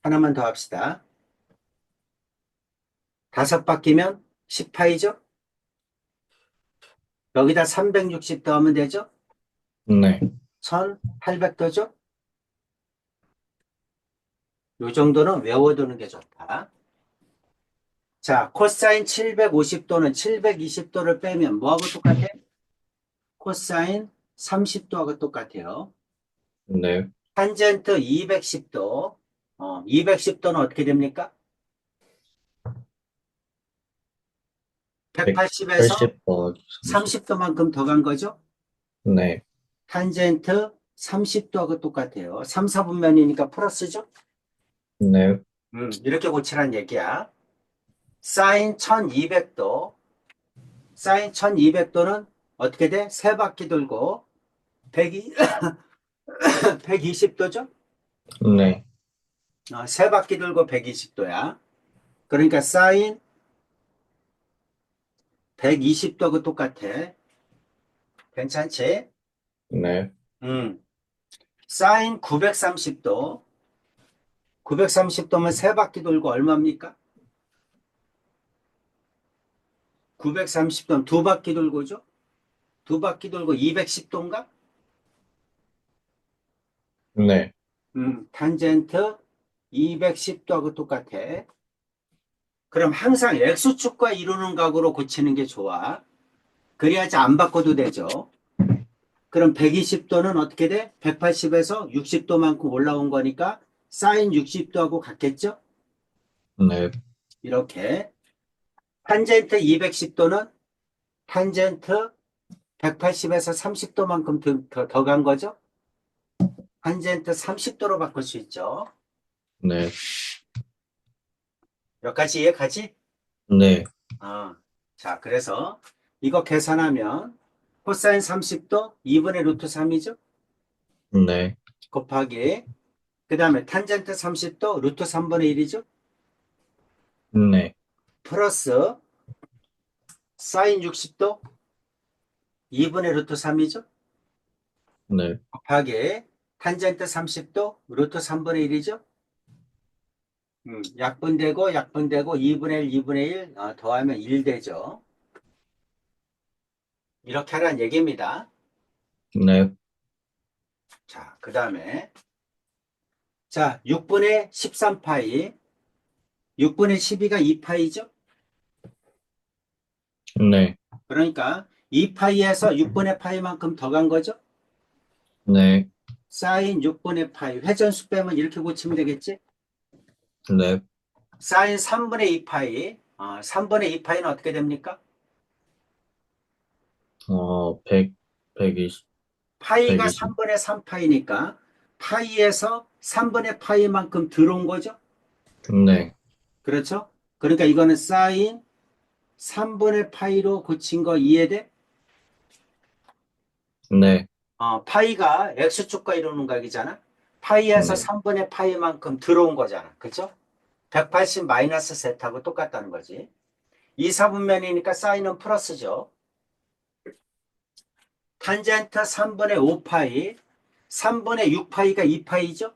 하나만 더 합시다. 다섯 바퀴면 10파이죠? 여기다 360도 하면 되죠? 네. 1800도죠? 요 정도는 외워두는 게 좋다. 자, 코사인 750도는 720도를 빼면 뭐하고 똑같아? 코사인 30도하고 똑같아요. 네. 탄젠트 210도. 210도는 어떻게 됩니까? 180에서 180 더하기 30. 30도만큼 더 간 거죠? 네. 탄젠트 30도하고 똑같아요. 3, 4분면이니까 플러스죠? 네. 이렇게 고치란 얘기야. 사인 1200도. 사인 1200도는 어떻게 돼? 세 바퀴 돌고 120, 120도죠? 네. 세 바퀴 돌고 120도야. 그러니까 사인 120도하고 똑같아. 괜찮지? 네. 음. 사인 930도. 930도면 세 바퀴 돌고 얼마입니까? 930도면 두 바퀴 돌고죠? 두 바퀴 돌고 210도인가? 네. 탄젠트 210도하고 똑같아. 그럼 항상 X축과 이루는 각으로 고치는 게 좋아. 그래야지 안 바꿔도 되죠. 그럼 120도는 어떻게 돼? 180에서 60도만큼 올라온 거니까 사인 60도하고 같겠죠? 네. 이렇게. 탄젠트 210도는 탄젠트 180에서 30도만큼 더 간 거죠? 탄젠트 30도로 바꿀 수 있죠. 네. 여기까지 이해가지? 네. 자, 그래서 이거 계산하면 코사인 30도 2분의 루트 3이죠? 네. 곱하기 그 다음에 탄젠트 30도 루트 3분의 1이죠? 네. 플러스 사인 60도 2분의 루트 3이죠? 네. 곱하기 탄젠트 30도 루트 3분의 1이죠? 약분되고 약분되고 2분의 1, 2분의 1 더하면 1 되죠. 이렇게 하라는 얘기입니다. 네. 자, 그 다음에 자 6분의 13파이 6분의 12가 2파이죠? 네. 그러니까 2파이에서 6분의 파이만큼 더 간 거죠? 네. 사인 6분의 파이 회전수 빼면 이렇게 고치면 되겠지? 네. 사인 3분의 2파이 3분의 2파이는 어떻게 됩니까? 100, 120, 파이가 120. 3분의 3파이니까 파이에서 3분의 파이만큼 들어온 거죠? 네. 그렇죠? 그러니까 이거는 사인 3분의 파이로 고친 거 이해돼? 네. 파이가 x축과 이루는 각이잖아? 파이에서 네. 3분의 파이만큼 들어온 거잖아. 그렇죠? 180 마이너스 세타하고 똑같다는 거지. 2, 4분면이니까 사인은 플러스죠. 탄젠트 3분의 5파이, 3분의 6파이가 2파이죠?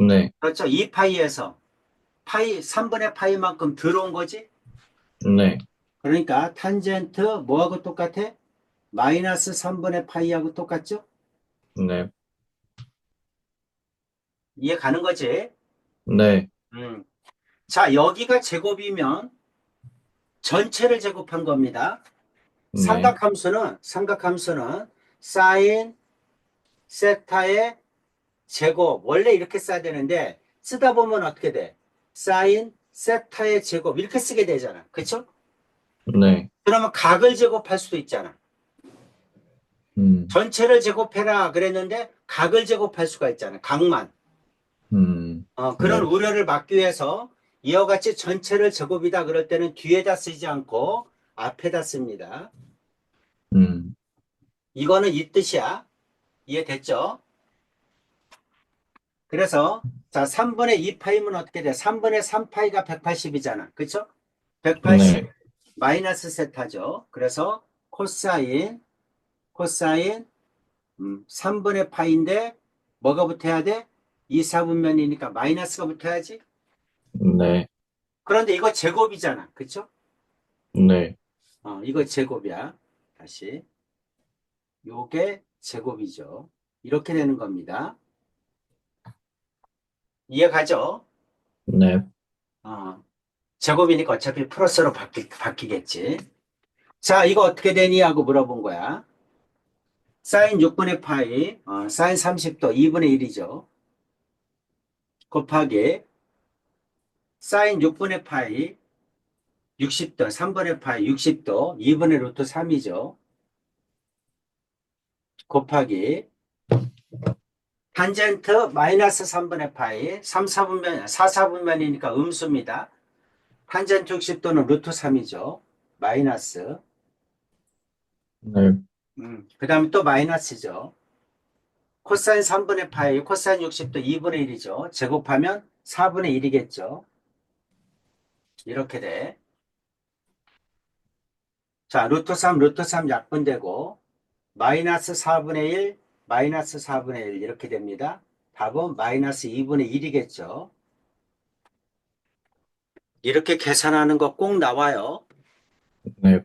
네. 그렇죠? 2파이에서 파이, 3분의 파이만큼 들어온 거지? 네, 그러니까 탄젠트 뭐하고 똑같아? 마이너스 3분의 파이하고 똑같죠? 네, 이해 가는 거지? 네, 음. 자, 여기가 제곱이면 전체를 제곱한 겁니다. 네, 삼각함수는 사인 세타의 제곱. 원래 이렇게 써야 되는데 쓰다 보면 어떻게 돼? 사인 세타의 제곱 이렇게 쓰게 되잖아. 그렇죠? 네, 그러면 각을 제곱할 수도 있잖아. 음, 전체를 제곱해라 그랬는데 각을 제곱할 수가 있잖아. 각만. 그런 네, 우려를 막기 위해서 이와 같이 전체를 제곱이다 그럴 때는 뒤에다 쓰지 않고 앞에다 씁니다. 음, 이거는 이 뜻이야. 이해됐죠? 그래서 자 3분의 2파이면 어떻게 돼? 3분의 3파이가 180이잖아. 그쵸? 180 네, 마이너스 세타죠. 그래서 코사인 3분의 파인데 뭐가 붙어야 돼? 2, 4분면이니까 마이너스가 붙어야지. 네, 그런데 이거 제곱이잖아. 그쵸? 네, 이거 제곱이야. 다시. 요게 제곱이죠. 이렇게 되는 겁니다. 이해가죠? 네, 어, 제곱이니까 어차피 플러스로 바뀌겠지. 자, 이거 어떻게 되니? 하고 물어본 거야. 사인 6분의 파이, 사인 30도 2분의 1이죠. 곱하기 사인 6분의 파이 60도, 3분의 파이 60도, 2분의 루트 3이죠. 곱하기 탄젠트 마이너스 3분의 파이 3, 4분면, 4, 4분면이니까 음수입니다. 탄젠트 60도는 루트 3이죠. 마이너스. 네, 그 다음에 또 마이너스죠. 코사인 3분의 파이, 코사인 60도 2분의 1이죠. 제곱하면 4분의 1이겠죠. 이렇게 돼. 자, 루트 3 약분되고, 마이너스 4분의 1, 마이너스 4분의 1 이렇게 됩니다. 답은 마이너스 2분의 1이겠죠. 이렇게 계산하는 거 꼭 나와요. 네.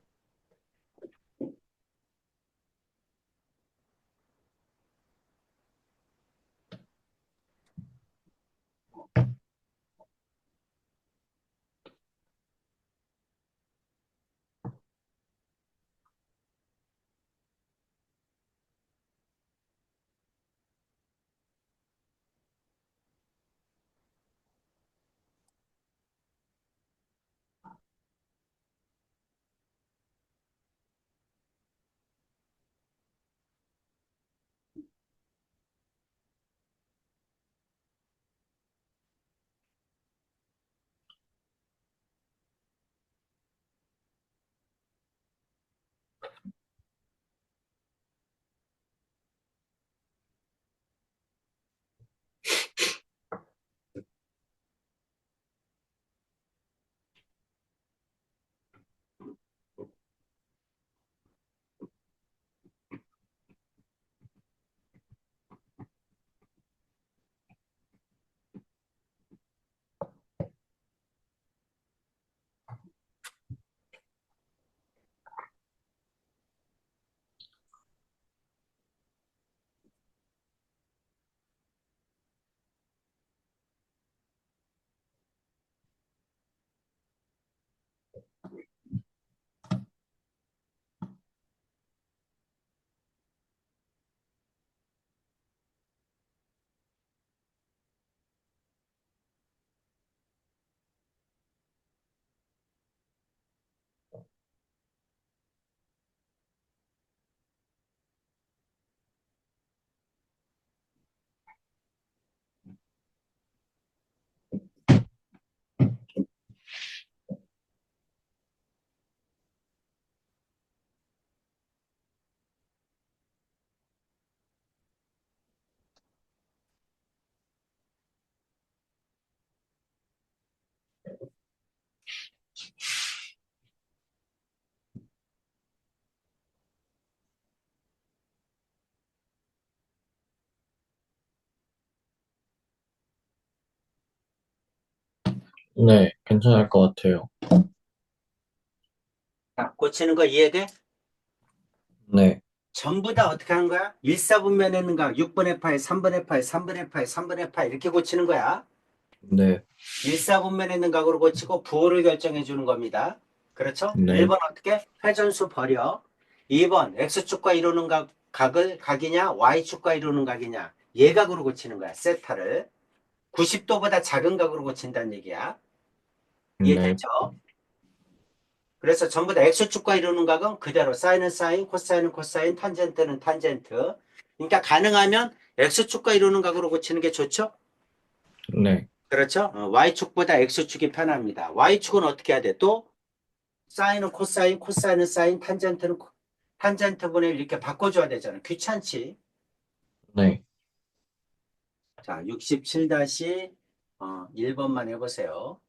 네, 괜찮을 것 같아요. 자, 고치는 거 이해돼? 네, 전부 다 어떻게 하는 거야? 1사분면에 있는 각 6분의 파이, 3분의 파이, 3분의 파이, 3분의 파이 이렇게 고치는 거야. 네, 1사분면에 있는 각으로 고치고 부호를 결정해 주는 겁니다. 그렇죠? 네, 1번 어떻게? 회전수 버려. 2번 X축과 이루는 각이냐 Y축과 이루는 각이냐 예각으로 고치는 거야. 세타를. 90도보다 작은 각으로 고친다는 얘기야. 네, 이해됐죠? 그래서 전부 다 X축과 이루는 각은 그대로 사인은 사인, 코사인은 코사인, 탄젠트는 탄젠트. 그러니까 가능하면 X축과 이루는 각으로 고치는 게 좋죠? 네, 그렇죠? Y축보다 X축이 편합니다. Y축은 어떻게 해야 돼? 또 사인은 코사인, 코사인은 사인, 탄젠트분의 1 이렇게 바꿔줘야 되잖아. 귀찮지? 네. 자, 67-1번만 해보세요.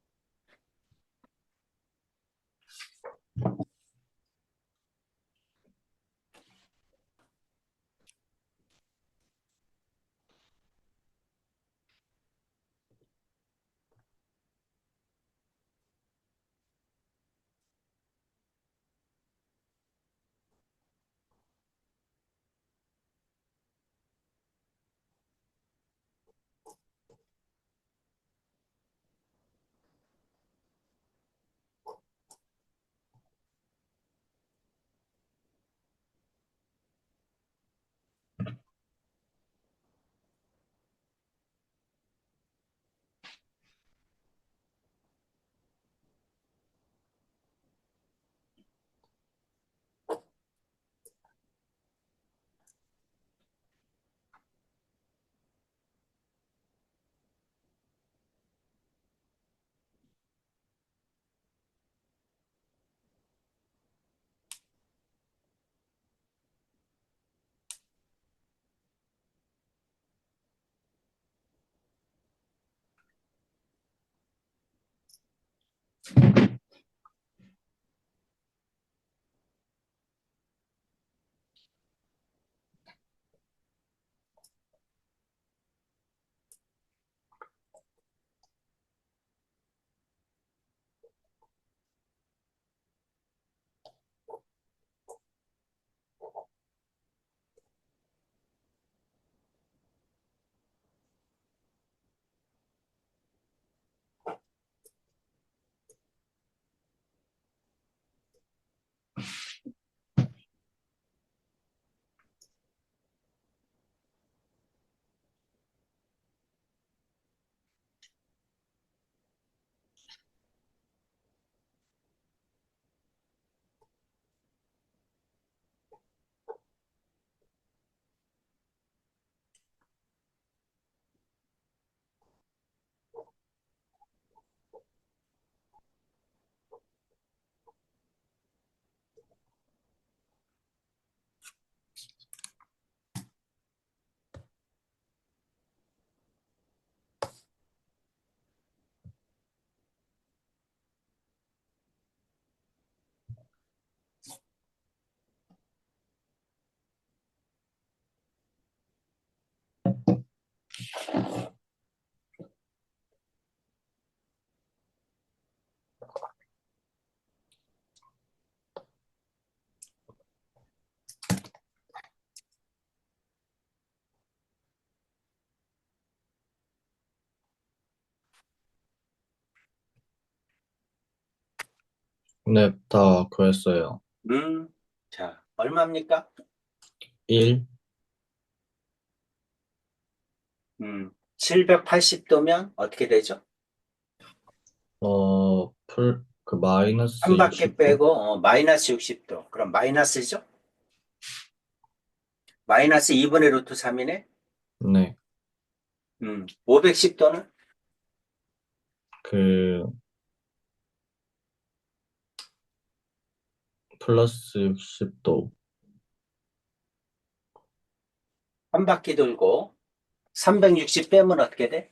네, 다 구했어요. 자, 얼마입니까? 1, 780도면 어떻게 되죠? 마이너스 3밖에 60도? 빼고 마이너스 60도. 그럼 마이너스죠? 마이너스 2분의 루트 3이네? 네, 510도는 그, 플러스 60도. 한 바퀴 돌고 360 빼면 어떻게 돼?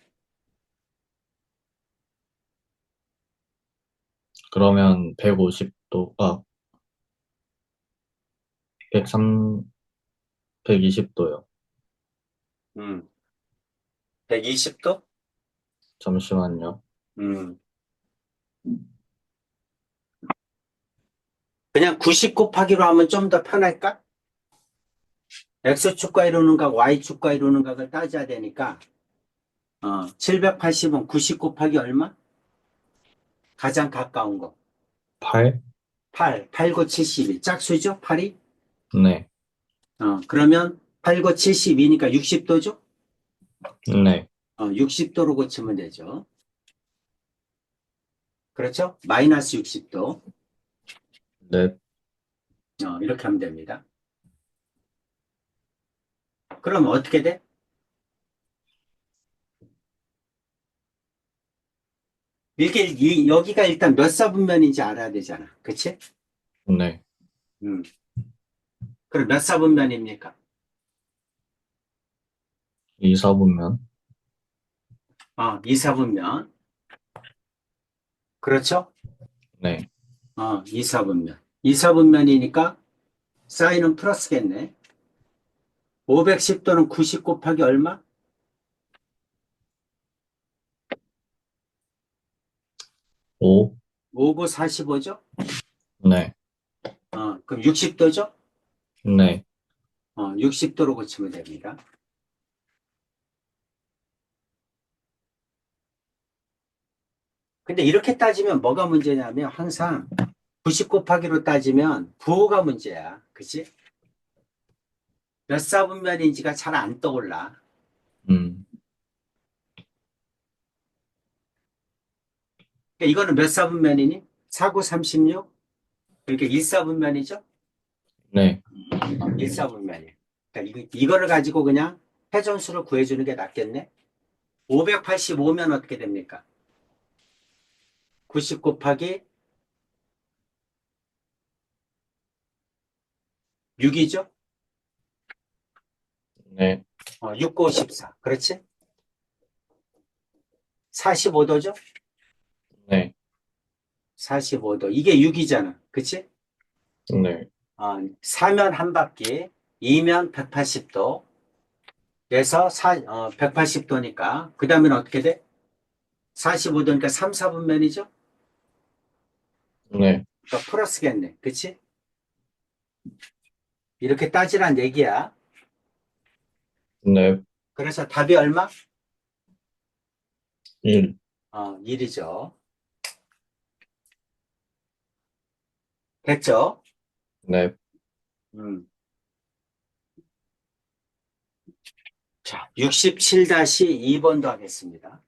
그러면 150도, 103, 120도요. 음, 120도? 잠시만요. 음, 그냥 90 곱하기로 하면 좀 더 편할까? X축과 이루는 각, Y축과 이루는 각을 따져야 되니까, 780은 90 곱하기 얼마? 가장 가까운 거. 8? 8, 8, 9, 72. 짝수죠? 8이? 네. 그러면 8, 9, 72니까 60도죠? 네. 60도로 고치면 되죠. 그렇죠? 마이너스 60도. 네. 이렇게 하면 됩니다. 그럼 어떻게 돼? 여기가 일단 몇 사분면인지 알아야 되잖아. 그치? 네. 음. 그럼 몇 사분면입니까? 2, 4분면. 2사분면. 그렇죠? 네. 2사분면. 2사분면이니까 사인은 플러스겠네. 510도는 90 곱하기 얼마? 5? 5고 45죠? 네. 그럼 60도죠? 네. 60도로 고치면 됩니다. 근데 이렇게 따지면 뭐가 문제냐면 항상 90 곱하기로 따지면 부호가 문제야. 그치? 몇 사분면인지가 잘 안 떠올라. 음. 그러니까 이거는 몇 사분면이니? 4구 36? 그러니까 1사분면이죠? 네. 1사분면이에요. 그러니까 이거를 가지고 그냥 회전수를 구해주는 게 낫겠네? 585면 어떻게 됩니까? 90 곱하기 6이죠? 네. 6, 9, 14. 그렇지? 45도죠? 네. 45도. 이게 6이잖아. 그치? 네. 4면 한 바퀴, 2면 180도, 그래서 180도니까, 그 다음에는 어떻게 돼? 45도니까 3, 4분면이죠? 네. 그러니까 플러스겠네. 그치? 이렇게 따지란 얘기야. 네. 그래서 답이 얼마? 1. 1이죠. 됐죠? 네. 음. 자, 67-2번도 하겠습니다.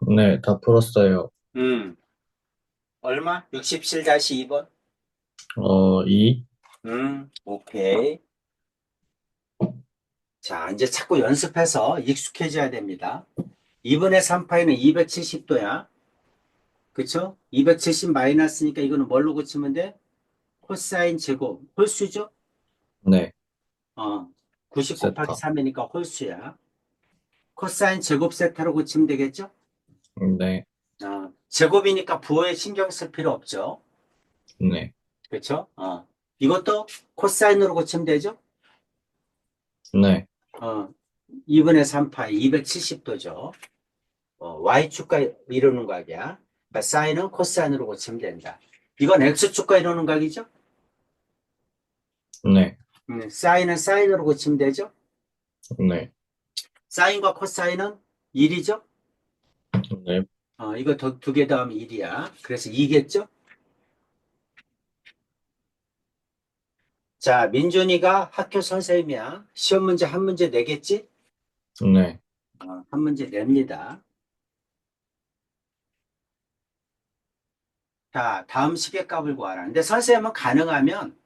네, 다 풀었어요. 음, 얼마? 67-2번? 2, 오케이. 자, 이제 자꾸 연습해서 익숙해져야 됩니다. 2분의 3파이는 270도야. 그쵸? 270 마이너스니까 이거는 뭘로 고치면 돼? 코사인 제곱. 홀수죠? 네, 90 곱하기 세타. 3이니까 홀수야. 코사인 제곱 세타로 고치면 되겠죠? 네, 제곱이니까 부호에 신경 쓸 필요 없죠. 네, 그쵸? 이것도 코사인으로 고치면 되죠? 네, 어, 2분의 3파이 270도죠. Y축과 이루는 각이야. 그러니까 사인은 코사인으로 고치면 된다. 이건 X축과 이루는 각이죠? 네, 사인은 사인으로 고치면 되죠? 네, 사인과 코사인은 1이죠? 네, 이거 두 개 더하면 1이야. 그래서 2겠죠? 자, 민준이가 학교 선생님이야. 시험 문제 한 문제 내겠지? 네, 한 문제 냅니다. 자, 다음 시계값을 구하라. 근데 선생님은 가능하면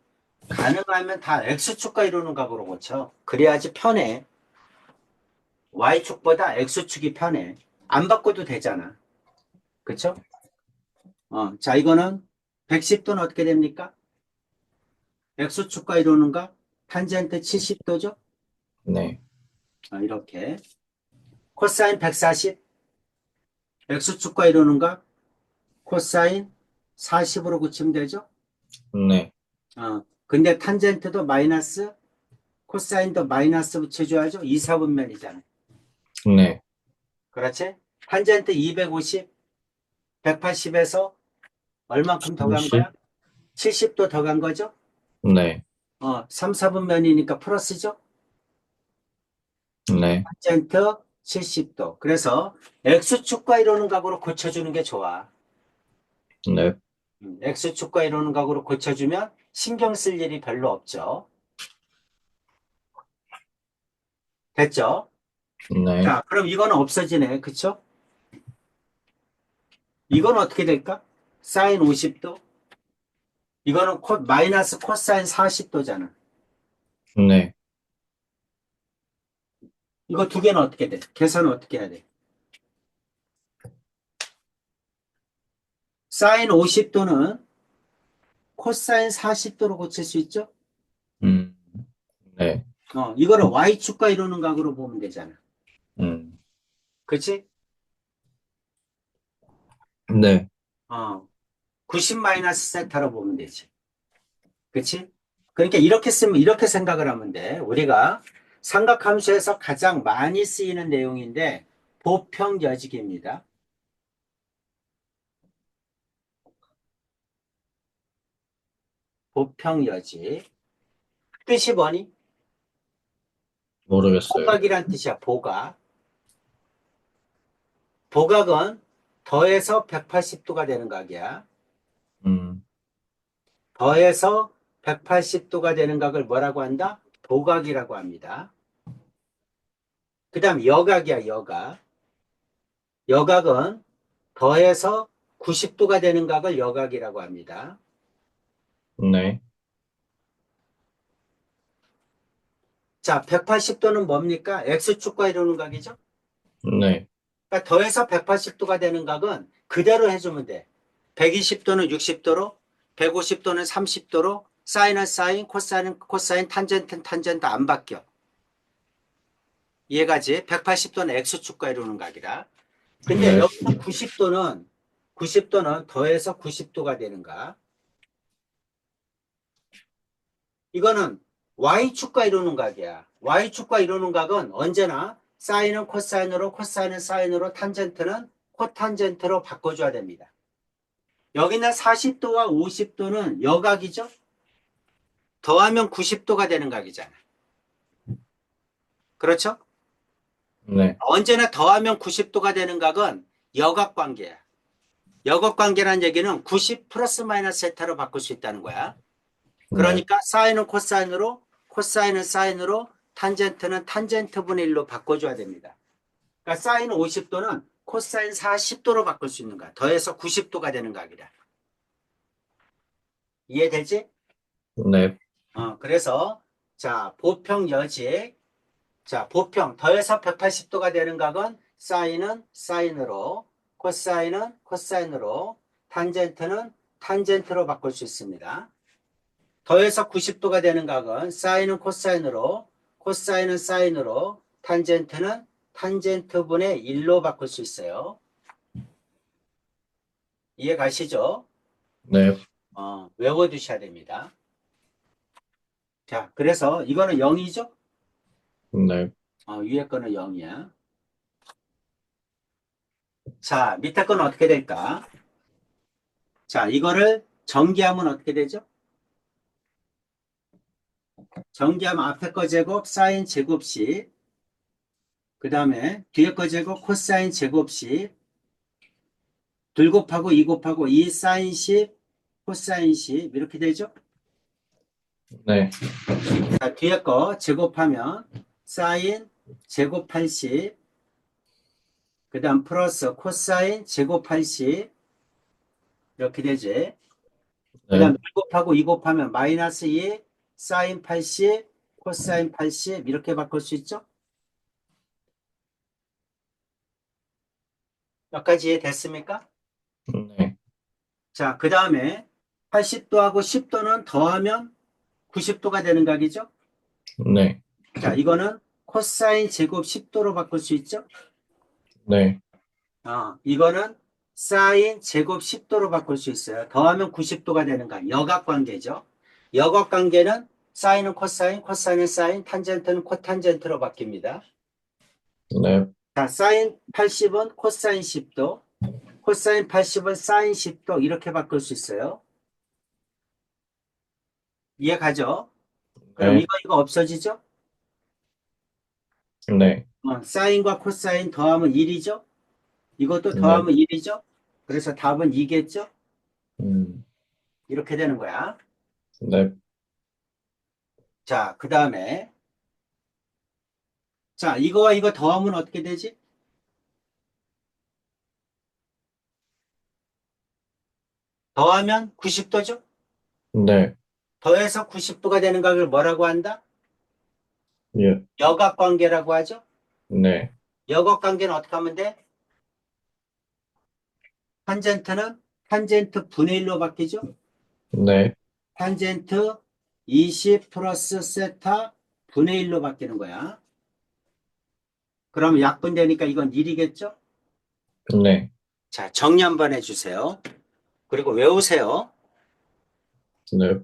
다 X축과 이루는 값으로 고쳐. 그래야지 편해. Y축보다 X축이 편해. 안 바꿔도 되잖아. 그쵸? 자, 이거는 110도는 어떻게 됩니까? X축과 이루는 값, 탄젠트 70도죠? 네, 이렇게. 코사인 140, X축과 이루는 값, 코사인 40으로 고치면 되죠? 네, 근데 탄젠트도 마이너스, 코사인도 마이너스 붙여줘야죠? 2, 4분면이잖아요. 네, 그렇지? 탄젠트 250, 180에서 얼만큼 더 간 30, 거야? 70도 더 간 거죠? 네, 3, 4분면이니까 플러스죠? 네, 탄젠트 70도. 그래서 X축과 이루는 각으로 고쳐주는 게 좋아. 네, X축과 이루는 각으로 고쳐주면 신경 쓸 일이 별로 없죠. 됐죠? 네, 자, 그럼 이거는 없어지네. 그쵸? 이건 어떻게 될까? 사인 50도. 이거는 마이너스 코사인 40도잖아. 네, 이거 두 개는 어떻게 돼? 계산은 어떻게 해야 돼? 사인 50도는 코사인 40도로 고칠 수 있죠? 음, 네, 이거를 Y축과 이루는 각으로 보면 되잖아. 음, 그치? 네, 90 마이너스 세타로 보면 되지. 그치? 그러니까 이렇게 쓰면, 이렇게 생각을 하면 돼. 우리가 삼각함수에서 가장 많이 쓰이는 내용인데, 보평여직입니다. 보평여직. 뜻이 뭐니? 모르겠어요. 보각이란 뜻이야, 보각. 보각은 더해서 180도가 되는 각이야. 음, 더해서 180도가 되는 각을 뭐라고 한다? 보각이라고 합니다. 그 다음 여각이야, 여각. 여각은 더해서 90도가 되는 각을 여각이라고 합니다. 네, 자, 180도는 뭡니까? X축과 이루는 각이죠? 네, 그러니까 더해서 180도가 되는 각은 그대로 해주면 돼. 120도는 60도로, 150도는 30도로, 사인은 사인, 코사인은 코사인, 탄젠트는 탄젠트 안 바뀌어. 이해가지? 180도는 X축과 이루는 각이라. 근데 네, 여기서 90도는 더해서 90도가 되는 각. 이거는 Y축과 이루는 각이야. Y축과 이루는 각은 언제나 사인은 코사인으로, 코사인은 사인으로, 탄젠트는 코탄젠트로 바꿔줘야 됩니다. 여기는 40도와 50도는 여각이죠? 더하면 90도가 되는 각이잖아. 그렇죠? 네, 언제나 더하면 90도가 되는 각은 여각관계야. 여각관계란 얘기는 90 플러스 마이너스 세타로 바꿀 수 있다는 거야. 네, 그러니까 사인은 코사인으로, 코사인은 사인으로, 탄젠트는 탄젠트 분의 1로 바꿔줘야 됩니다. 그러니까 사인 50도는 코사인 40도로 바꿀 수 있는 거야. 더해서 90도가 되는 각이다. 이해되지? 네, 그래서 자, 보평 여지. 자, 보평 더해서 180도가 되는 각은 사인은 사인으로, 코사인은 코사인으로, 탄젠트는 탄젠트로 바꿀 수 있습니다. 더해서 90도가 되는 각은 사인은 코사인으로, 코사인은 사인으로, 탄젠트는 탄젠트분의 1로 바꿀 수 있어요. 이해 가시죠? 네, 외워두셔야 됩니다. 자, 그래서 이거는 0이죠? 네, 위에 거는 0이야. 자, 밑에 거는 어떻게 될까? 자, 이거를 전기하면 어떻게 되죠? 전기하면 앞에 거 제곱 사인 제곱씩, 그 다음에 뒤에 거 제곱 코사인 제곱씩, 둘 곱하고 2 곱하고 2 사인 10 코사인 10 이렇게 되죠? 네, 자, 뒤에 거 제곱하면 사인 제곱 80, 그 다음 플러스 코사인 제곱 80 이렇게 되지. 그 다음 네, 1 곱하고 2 곱하면 마이너스 2 사인 80 코사인 80 이렇게 바꿀 수 있죠? 몇 가지 이해됐습니까? 네, 자, 그 다음에 80도하고 10도는 더하면 90도가 되는 각이죠? 네, 자, 이거는 코사인 제곱 10도로 바꿀 수 있죠? 네, 이거는 사인 제곱 10도로 바꿀 수 있어요. 더하면 90도가 되는 각, 역학관계죠. 역학관계는 사인은 코사인, 코사인은 사인, 탄젠트는 코탄젠트로 바뀝니다. 네, 자, 사인 80은 코사인 10도, 코사인 80은 사인 10도 이렇게 바꿀 수 있어요. 이해 가죠? 그럼 네, 이거 없어지죠? 네, 사인과 코사인 더하면 1이죠? 이것도 네, 더하면 1이죠? 그래서 답은 2겠죠? 음, 이렇게 되는 거야. 네, 자, 그 다음에 자, 이거와 이거 더하면 어떻게 되지? 더하면 90도죠? 네, 더해서 90도가 되는 각을 뭐라고 한다? 예, 역학관계라고 하죠? 네, 역학관계는 어떻게 하면 돼? 탄젠트는 탄젠트 분의 1로 바뀌죠? 네, 탄젠트 20 플러스 세타 분의 1로 바뀌는 거야. 그럼 약분되니까 이건 1이겠죠? 네, 자, 정리 한번 해주세요. 그리고 외우세요. 네.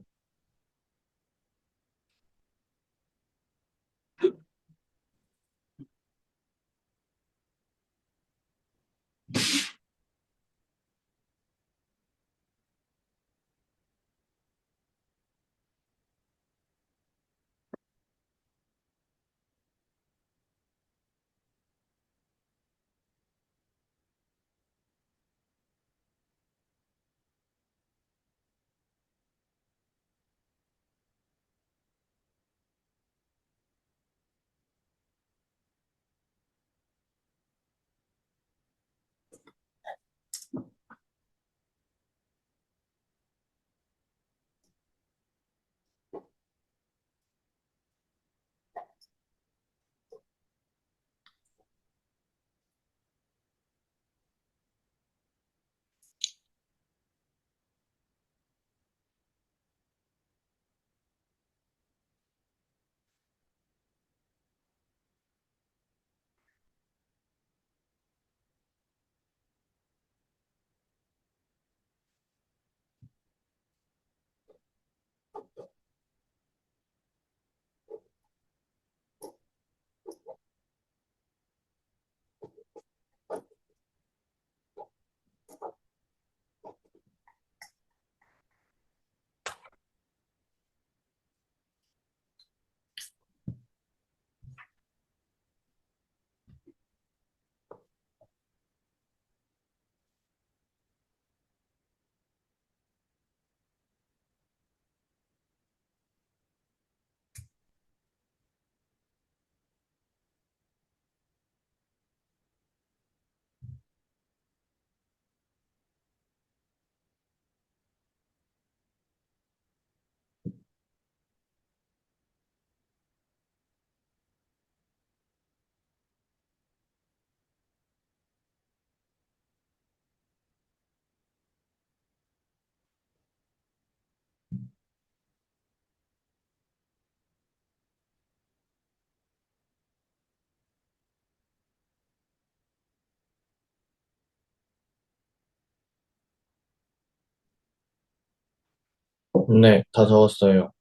네, 다 적었어요.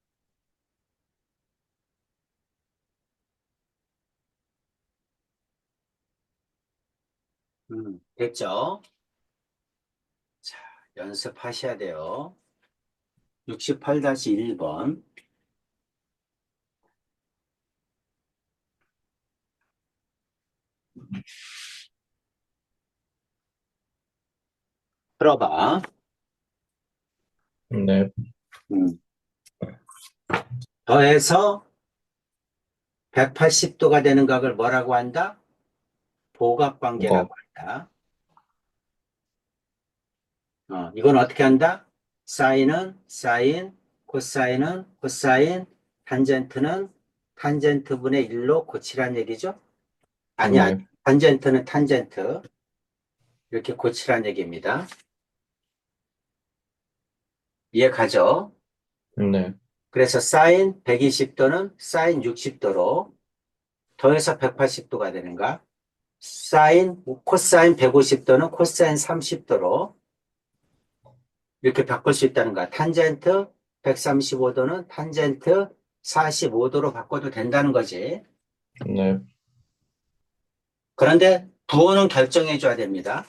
됐죠? 자, 연습하셔야 돼요. 68-1번. 풀어봐. 네, 음. 더해서 180도가 되는 각을 뭐라고 한다? 보각관계라고 뭐가, 한다. 이건 어떻게 한다? 사인은 사인, 코사인은 코사인, 탄젠트는 탄젠트분의 1로 고치란 얘기죠? 아니야. 네, 탄젠트는 탄젠트. 이렇게 고치란 얘기입니다. 이해 가죠? 네, 그래서 사인 120도는 사인 60도로 더해서 180도가 되는가? 코사인 150도는 코사인 30도로 이렇게 바꿀 수 있다는 거야. 탄젠트 135도는 탄젠트 45도로 바꿔도 된다는 거지. 네, 그런데 부호는 결정해 줘야 됩니다.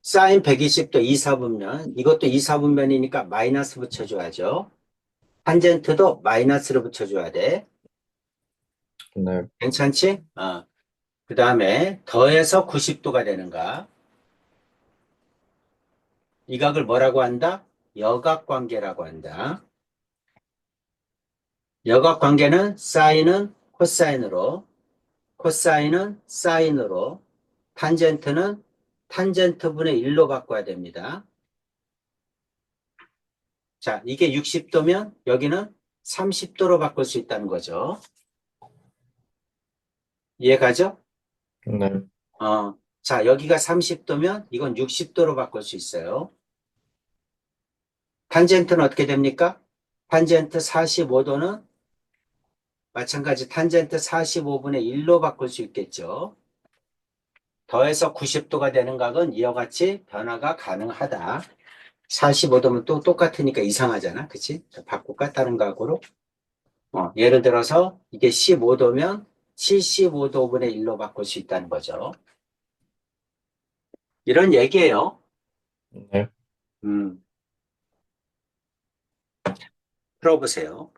사인 120도 이사분면, 이것도 이사분면이니까 마이너스 붙여줘야죠. 탄젠트도 마이너스를 붙여줘야 돼. 네, 괜찮지? 그 다음에 더해서 90도가 되는가? 이 각을 뭐라고 한다? 여각관계라고 한다. 여각관계는 사인은 코사인으로, 코사인은 사인으로, 탄젠트는 탄젠트분의 1로 바꿔야 됩니다. 자, 이게 60도면 여기는 30도로 바꿀 수 있다는 거죠. 이해가죠? 네, 자, 여기가 30도면 이건 60도로 바꿀 수 있어요. 탄젠트는 어떻게 됩니까? 탄젠트 45도는 마찬가지 탄젠트 45분의 1로 바꿀 수 있겠죠. 더해서 90도가 되는 각은 이와 같이 변화가 가능하다. 45도면 또 똑같으니까 이상하잖아. 그치? 바꿀까? 다른 각으로. 예를 들어서 이게 15도면 75도분의 1로 바꿀 수 있다는 거죠. 이런 얘기예요. 네. 음, 풀어보세요.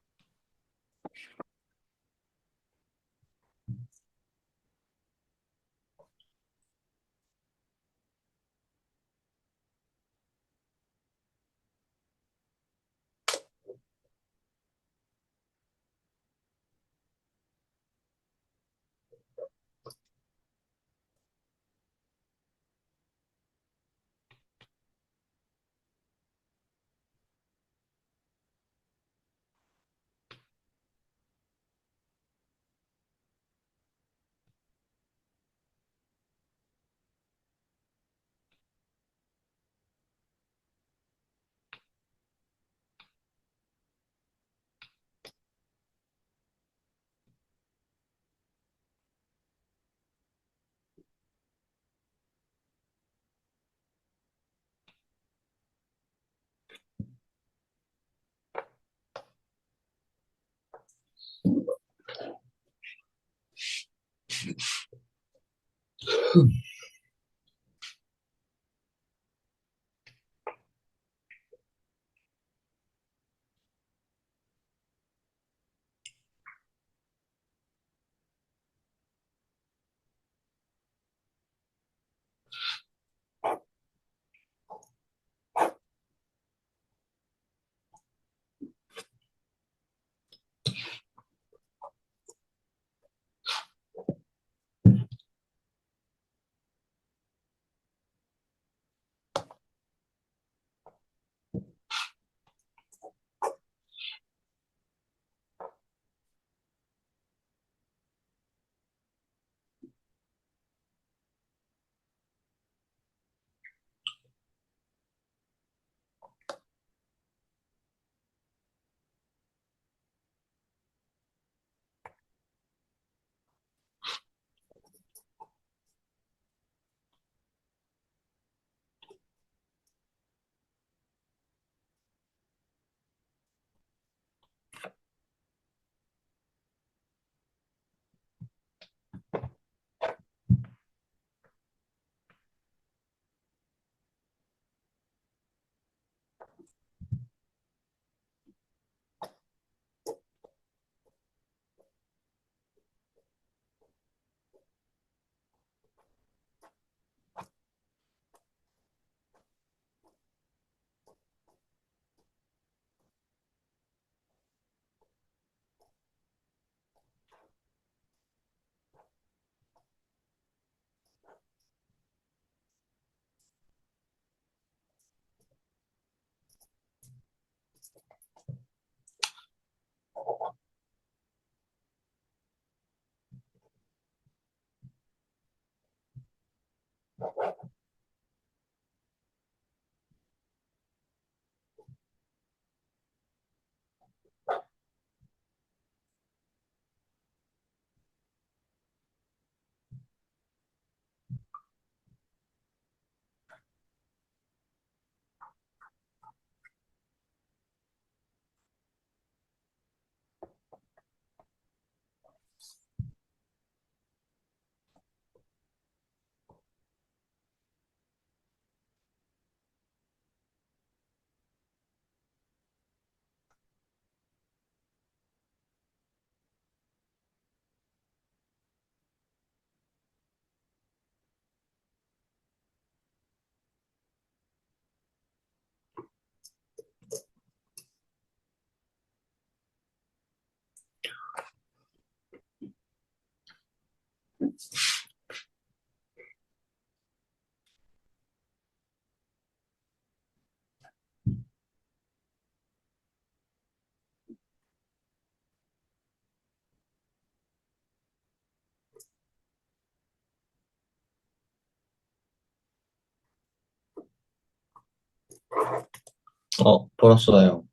벌었어요.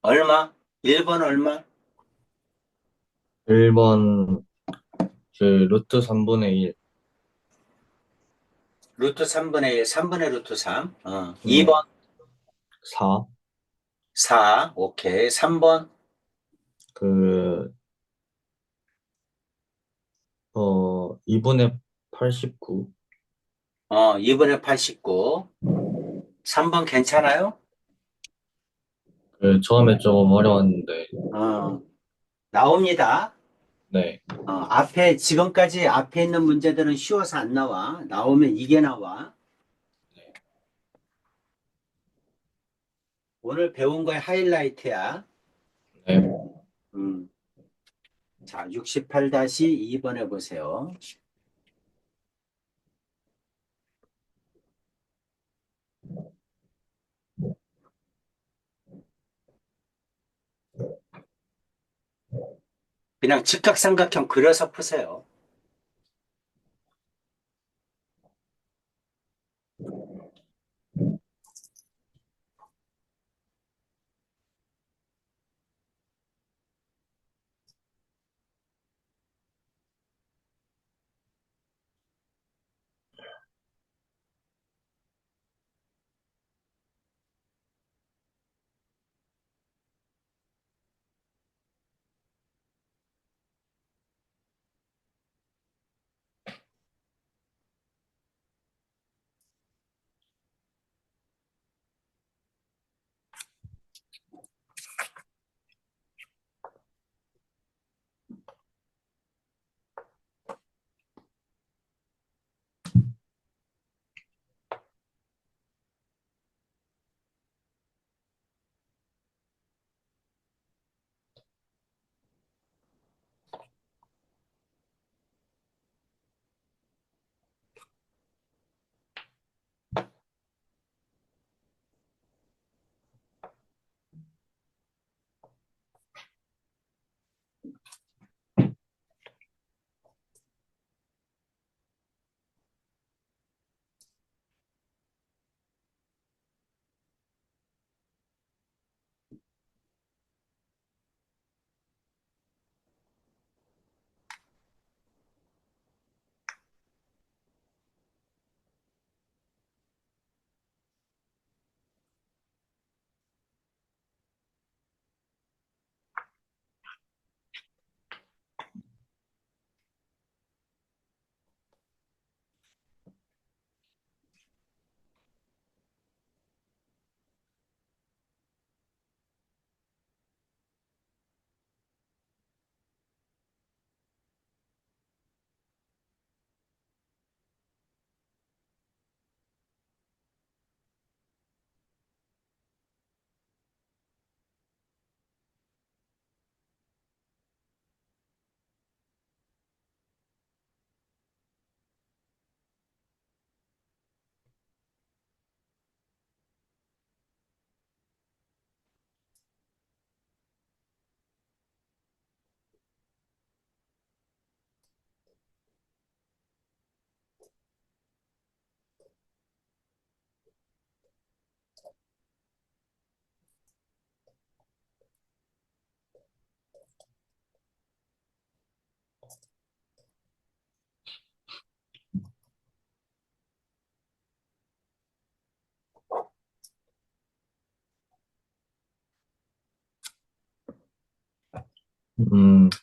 얼마? 1번 얼마? 1번, 그, 루트 3분의 1. 루트 3분의 1, 3분의 루트 3. 네. 2번 4. 4. 오케이. 3번 그, 2분의 89. 2분의 89. 3번 괜찮아요? 그, 처음에 조금 어려웠는데, 어, 나옵니다. 네. 지금까지 앞에 있는 문제들은 쉬워서 안 나와. 나오면 이게 나와. 오늘 배운 거의 하이라이트야. 네. 음, 자, 68-2번 해보세요. 그냥 직각삼각형 그려서 푸세요.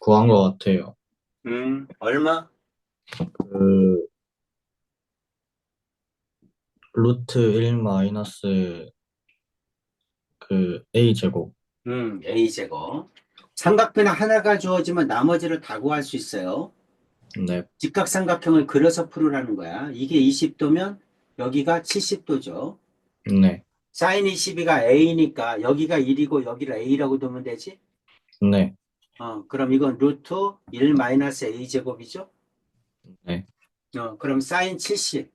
구한 것 같아요. 얼마? 그, 루트 1 마이너스 그 A 제곱. A제곱. 삼각비는 하나가 주어지면 나머지를 다 구할 수 있어요. 네. 직각삼각형을 그려서 풀으라는 거야. 이게 20도면 여기가 70도죠. 네. 사인 22가 A니까 여기가 1이고 여기를 A라고 두면 되지? 네. 그럼 이건 루트 1 마이너스 A제곱이죠? 네. 그럼 사인 70.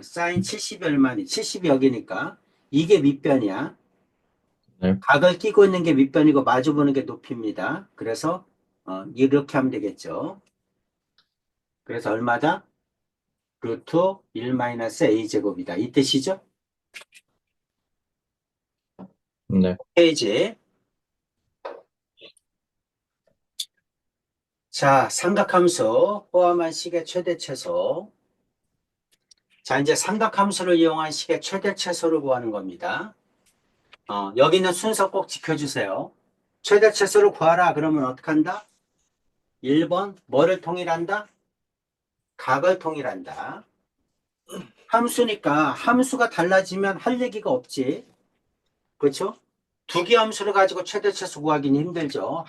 사인 70이 얼마니? 70이 여기니까 이게 밑변이야. 네. 각을 끼고 있는 게 밑변이고 마주보는 게 높이입니다. 그래서 이렇게 하면 되겠죠. 그래서 얼마다? 루트 1 마이너스 a제곱이다. 이 뜻이죠? 네. 페이지. 자, 삼각함수 포함한 식의 최대 최소. 자, 이제 삼각함수를 이용한 식의 최대 최소를 구하는 겁니다. 여기 있는 순서 꼭 지켜주세요. 최대 최소를 구하라. 그러면 어떻게 한다? 1번, 뭐를 통일한다? 각을 통일한다. 함수니까 함수가 달라지면 할 얘기가 없지. 그렇죠? 두 개 함수를 가지고 최대 최소 구하기는 힘들죠.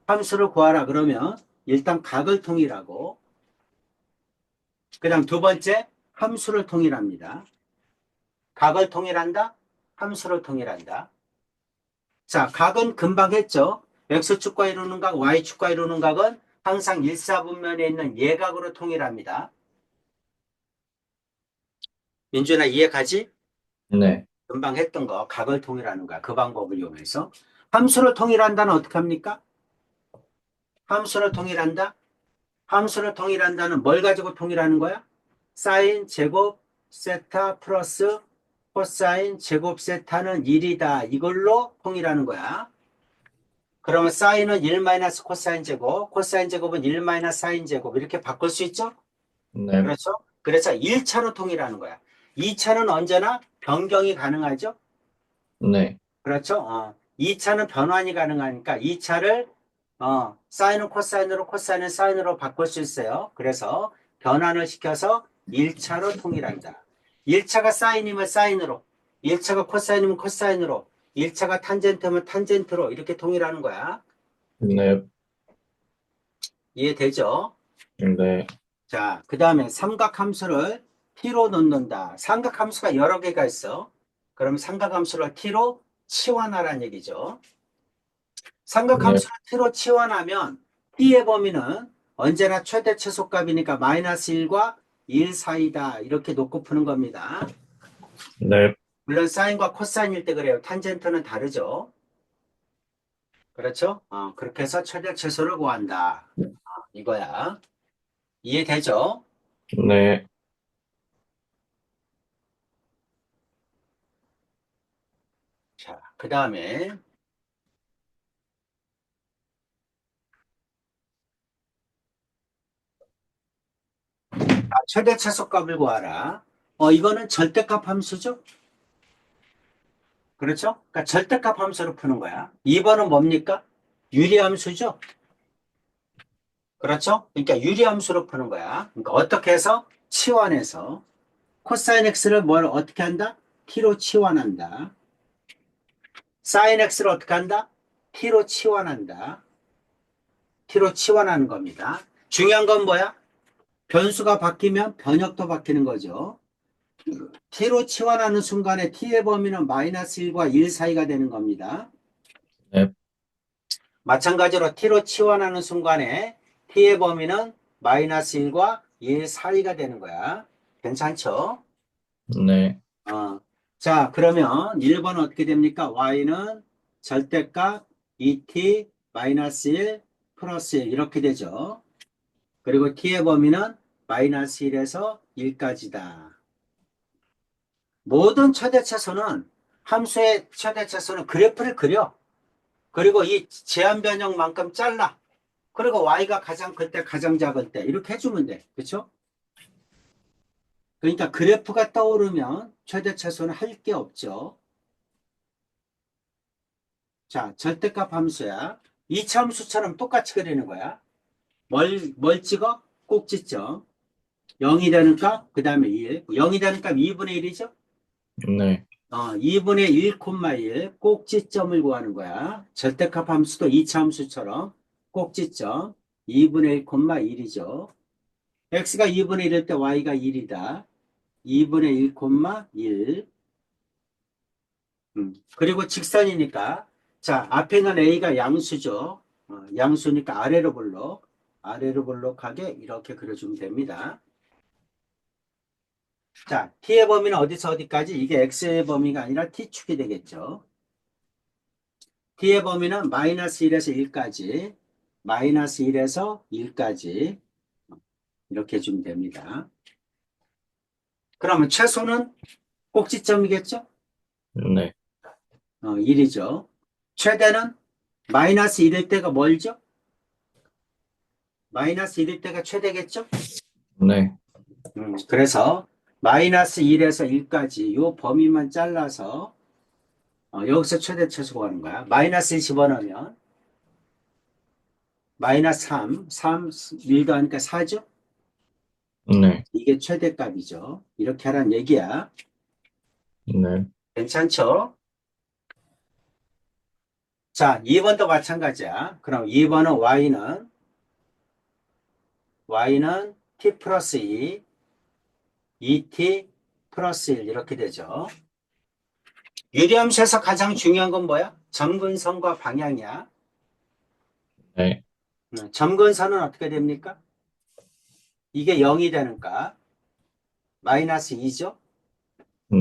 함수를 구하라. 그러면 일단 각을 통일하고, 그 다음 두 번째, 함수를 통일합니다. 각을 통일한다? 함수를 통일한다. 자, 각은 금방 했죠. X축과 이루는 각, Y축과 이루는 각은 항상 일사분면에 있는 예각으로 통일합니다. 민준아, 이해 가지? 네. 금방 했던 거, 각을 통일하는 거야. 그 방법을 이용해서. 함수를 통일한다는 어떻게 합니까? 함수를 통일한다? 함수를 통일한다는 뭘 가지고 통일하는 거야? 사인 제곱 세타 플러스 코사인 제곱 세타는 1이다. 이걸로 통일하는 거야. 그러면 사인은 1 마이너스 코사인 제곱, 코사인 제곱은 1 마이너스 사인 제곱 이렇게 바꿀 수 있죠? 네. 그렇죠? 그래서 1차로 통일하는 거야. 2차는 언제나 변경이 가능하죠? 네. 그렇죠? 2차는 변환이 가능하니까 2차를 사인은 코사인으로 코사인은 사인으로 바꿀 수 있어요. 그래서 변환을 시켜서 1차로 통일한다. 1차가 사인이면 사인으로, 1차가 코사인이면 코사인으로, 1차가 탄젠트면 탄젠트로 이렇게 통일하는 거야. 네. 이해되죠? 네. 자, 그 다음에 삼각함수를 t로 넣는다. 삼각함수가 여러 개가 있어. 그럼 삼각함수를 t로 치환하라는 얘기죠. 네. 삼각함수를 t로 치환하면 t의 범위는 언제나 최대 최소값이니까 마이너스 1과 1 사이다. 이렇게 놓고 푸는 겁니다. 네. 물론 사인과 코사인일 때 그래요. 탄젠트는 다르죠. 그렇죠? 그렇게 해서 최대 최소를 구한다. 이거야. 이해되죠? 네. 자, 그 다음에 최대 최소값을 구하라. 이거는 절대값 함수죠? 그렇죠? 그러니까 절대값 함수로 푸는 거야. 2번은 뭡니까? 유리함수죠? 그렇죠? 그러니까 유리함수로 푸는 거야. 그러니까 어떻게 해서? 치환해서. 코사인 x를 뭘 어떻게 한다? t로 치환한다. 사인 x를 어떻게 한다? t로 치환한다. t로 치환하는 겁니다. 중요한 건 뭐야? 변수가 바뀌면 변역도 바뀌는 거죠. t로 치환하는 순간에 t의 범위는 마이너스 1과 1 사이가 되는 겁니다. 네. 마찬가지로 t로 치환하는 순간에 t의 범위는 마이너스 1과 1 사이가 되는 거야. 괜찮죠? 네. 자, 그러면 1번은 어떻게 됩니까? y는 절대값 2t 마이너스 1 플러스 1 이렇게 되죠. 그리고 t의 범위는 마이너스 1에서 1까지다. 모든 최대차수는 함수의 최대차수는 그래프를 그려. 그리고 이 제한 변형만큼 잘라. 그리고 y가 가장 클 때, 가장 작을 때 이렇게 해주면 돼. 그렇죠? 그러니까 그래프가 떠오르면 최대차수는 할 게 없죠. 자, 절대값 함수야. 이차함수처럼 똑같이 그리는 거야. 뭘 찍어? 꼭지점. 0이 되는 값, 그 다음에 1. 0이 되는 값 2분의 1이죠? 네. 2분의 1, 1 꼭지점을 구하는 거야. 절대값 함수도 이차함수처럼 꼭지점 2분의 1, 1이죠. x가 2분의 1일 때 y가 1이다. 2분의 1, 1. 그리고 직선이니까 자 앞에는 a가 양수죠. 양수니까 아래로 볼록하게 이렇게 그려주면 됩니다. 자 t의 범위는 어디서 어디까지? 이게 x의 범위가 아니라 t축이 되겠죠. t의 범위는 마이너스 1에서 1까지 마이너스 1에서 1까지 이렇게 해주면 됩니다. 그러면 최소는 꼭지점이겠죠? 네. 1이죠. 최대는 마이너스 1일 때가 뭘죠? 마이너스 1일 때가 최대겠죠? 네. 그래서 마이너스 1에서 1까지 이 범위만 잘라서 여기서 최대 최소 구하는 거야. 마이너스 1 집어넣으면 마이너스 3, 1 더하니까 4죠? 네. 이게 최대값이죠. 이렇게 하란 얘기야. 네. 괜찮죠? 자, 2번도 마찬가지야. 그럼 2번은 y는 t 플러스 2, 2t 플러스 1 이렇게 되죠. 유리함수에서 가장 중요한 건 뭐야? 점근선과 방향이야. 네. 점근선은 어떻게 됩니까? 이게 0이 되니까 마이너스 2죠.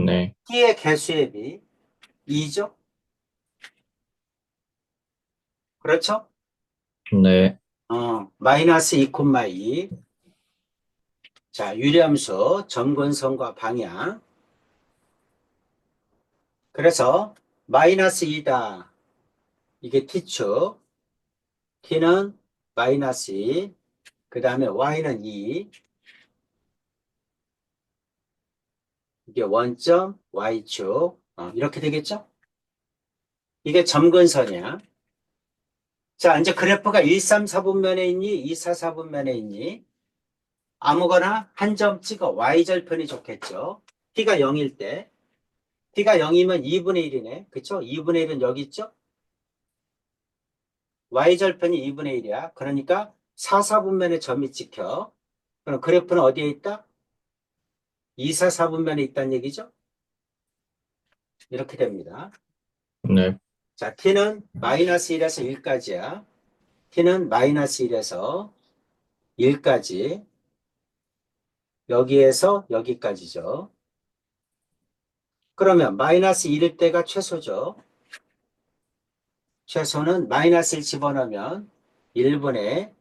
네. t의 개수에 비 2죠. 그렇죠? 네. 마이너스 2, 2. 자, 유리함수 점근선과 방향. 그래서 마이너스 2다. 이게 t축. t는 마이너스 2. 그 다음에 y는 2. 이게 원점 y축. 이렇게 되겠죠? 이게 점근선이야. 자, 이제 그래프가 1, 3, 4분면에 있니? 2, 4, 4분면에 있니? 아무거나 한 점 찍어. y절편이 좋겠죠? t가 0일 때. t가 0이면 2분의 1이네. 그쵸? 2분의 1은 여기 있죠? y절편이 2분의 1이야. 그러니까 4, 4분면에 점이 찍혀. 그럼 그래프는 어디에 있다? 2, 4, 4분면에 있다는 얘기죠? 이렇게 됩니다. 네. 자, t는 마이너스 1에서 1까지야. t는 마이너스 1에서 1까지. 여기에서 여기까지죠. 그러면 마이너스 1일 때가 최소죠. 최소는 마이너스 1 집어넣으면 1분의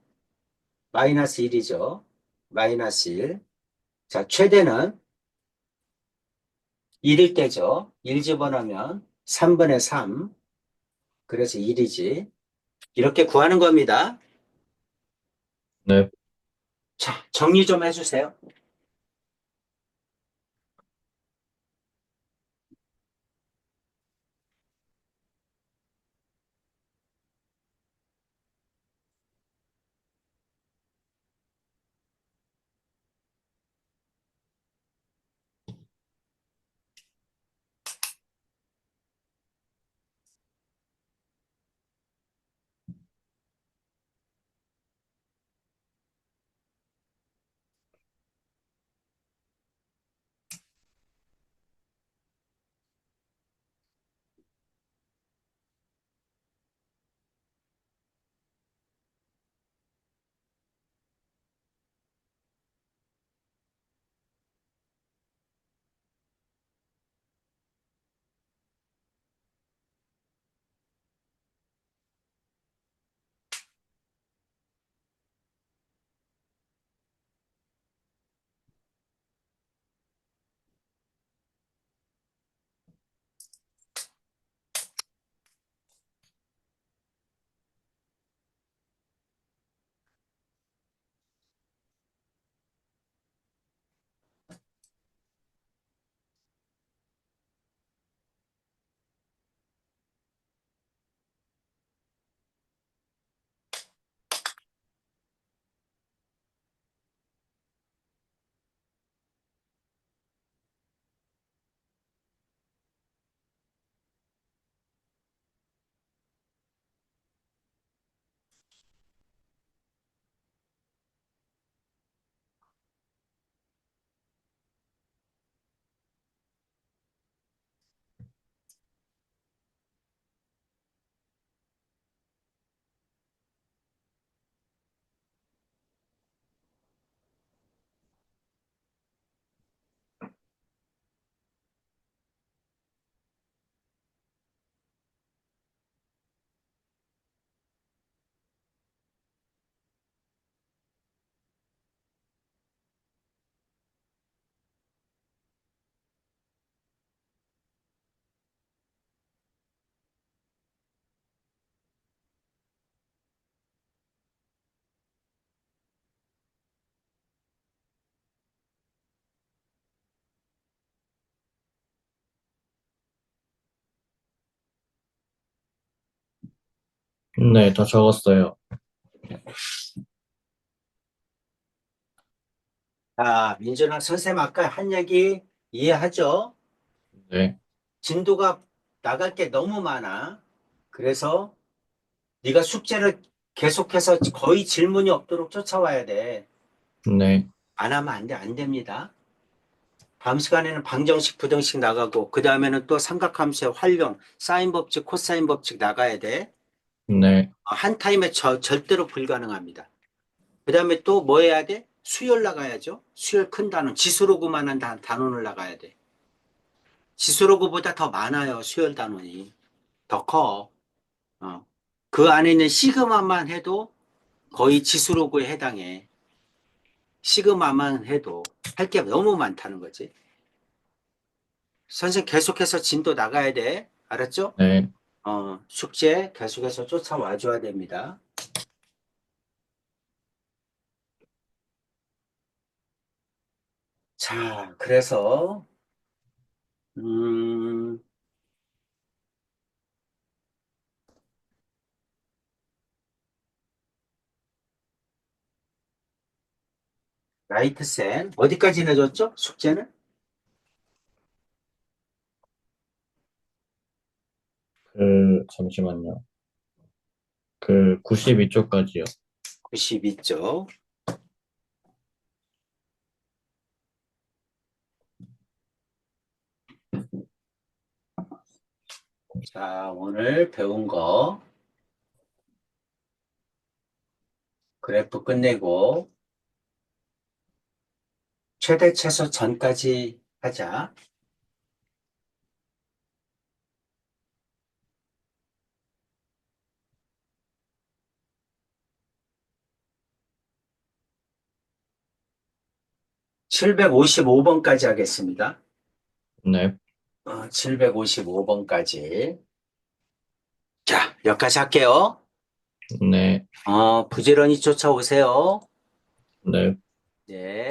마이너스 1이죠. 마이너스 1. 자, 최대는 1일 때죠. 1 집어넣으면 3분의 3. 그래서 1이지. 이렇게 구하는 겁니다. 네. 자, 정리 좀 해주세요. 네, 다 적었어요. 자, 민준아, 선생님 아까 한 얘기 이해하죠? 네, 진도가 나갈 게 너무 많아. 그래서 네가 숙제를 계속해서 거의 질문이 없도록 쫓아와야 돼. 네, 안 하면 안 돼, 안 됩니다. 다음 시간에는 방정식, 부등식 나가고, 그 다음에는 또 삼각함수의 활용, 사인 법칙, 코사인 법칙 나가야 돼. 네, 한 타임에 절대로 불가능합니다. 그 다음에 또 뭐 해야 돼? 수열 나가야죠. 수열 큰 단원, 지수로그만한 단원을 나가야 돼. 지수로그보다 더 많아요, 수열 단원이. 더 커. 어. 그 안에 있는 시그마만 해도 거의 지수로그에 해당해. 시그마만 해도 할 게 너무 많다는 거지. 선생 계속해서 진도 나가야 돼. 알았죠? 네. 숙제 계속해서 쫓아와 줘야 됩니다. 자, 그래서, 음, 라이트센. 어디까지 내줬죠? 숙제는? 잠시만요. 92쪽까지요. 92쪽. 자, 오늘 배운 거 그래프 끝내고 최대 최소 전까지 하자. 755번까지 하겠습니다. 네, 755번까지. 자, 여기까지 할게요. 네, 부지런히 쫓아오세요. 네. 네.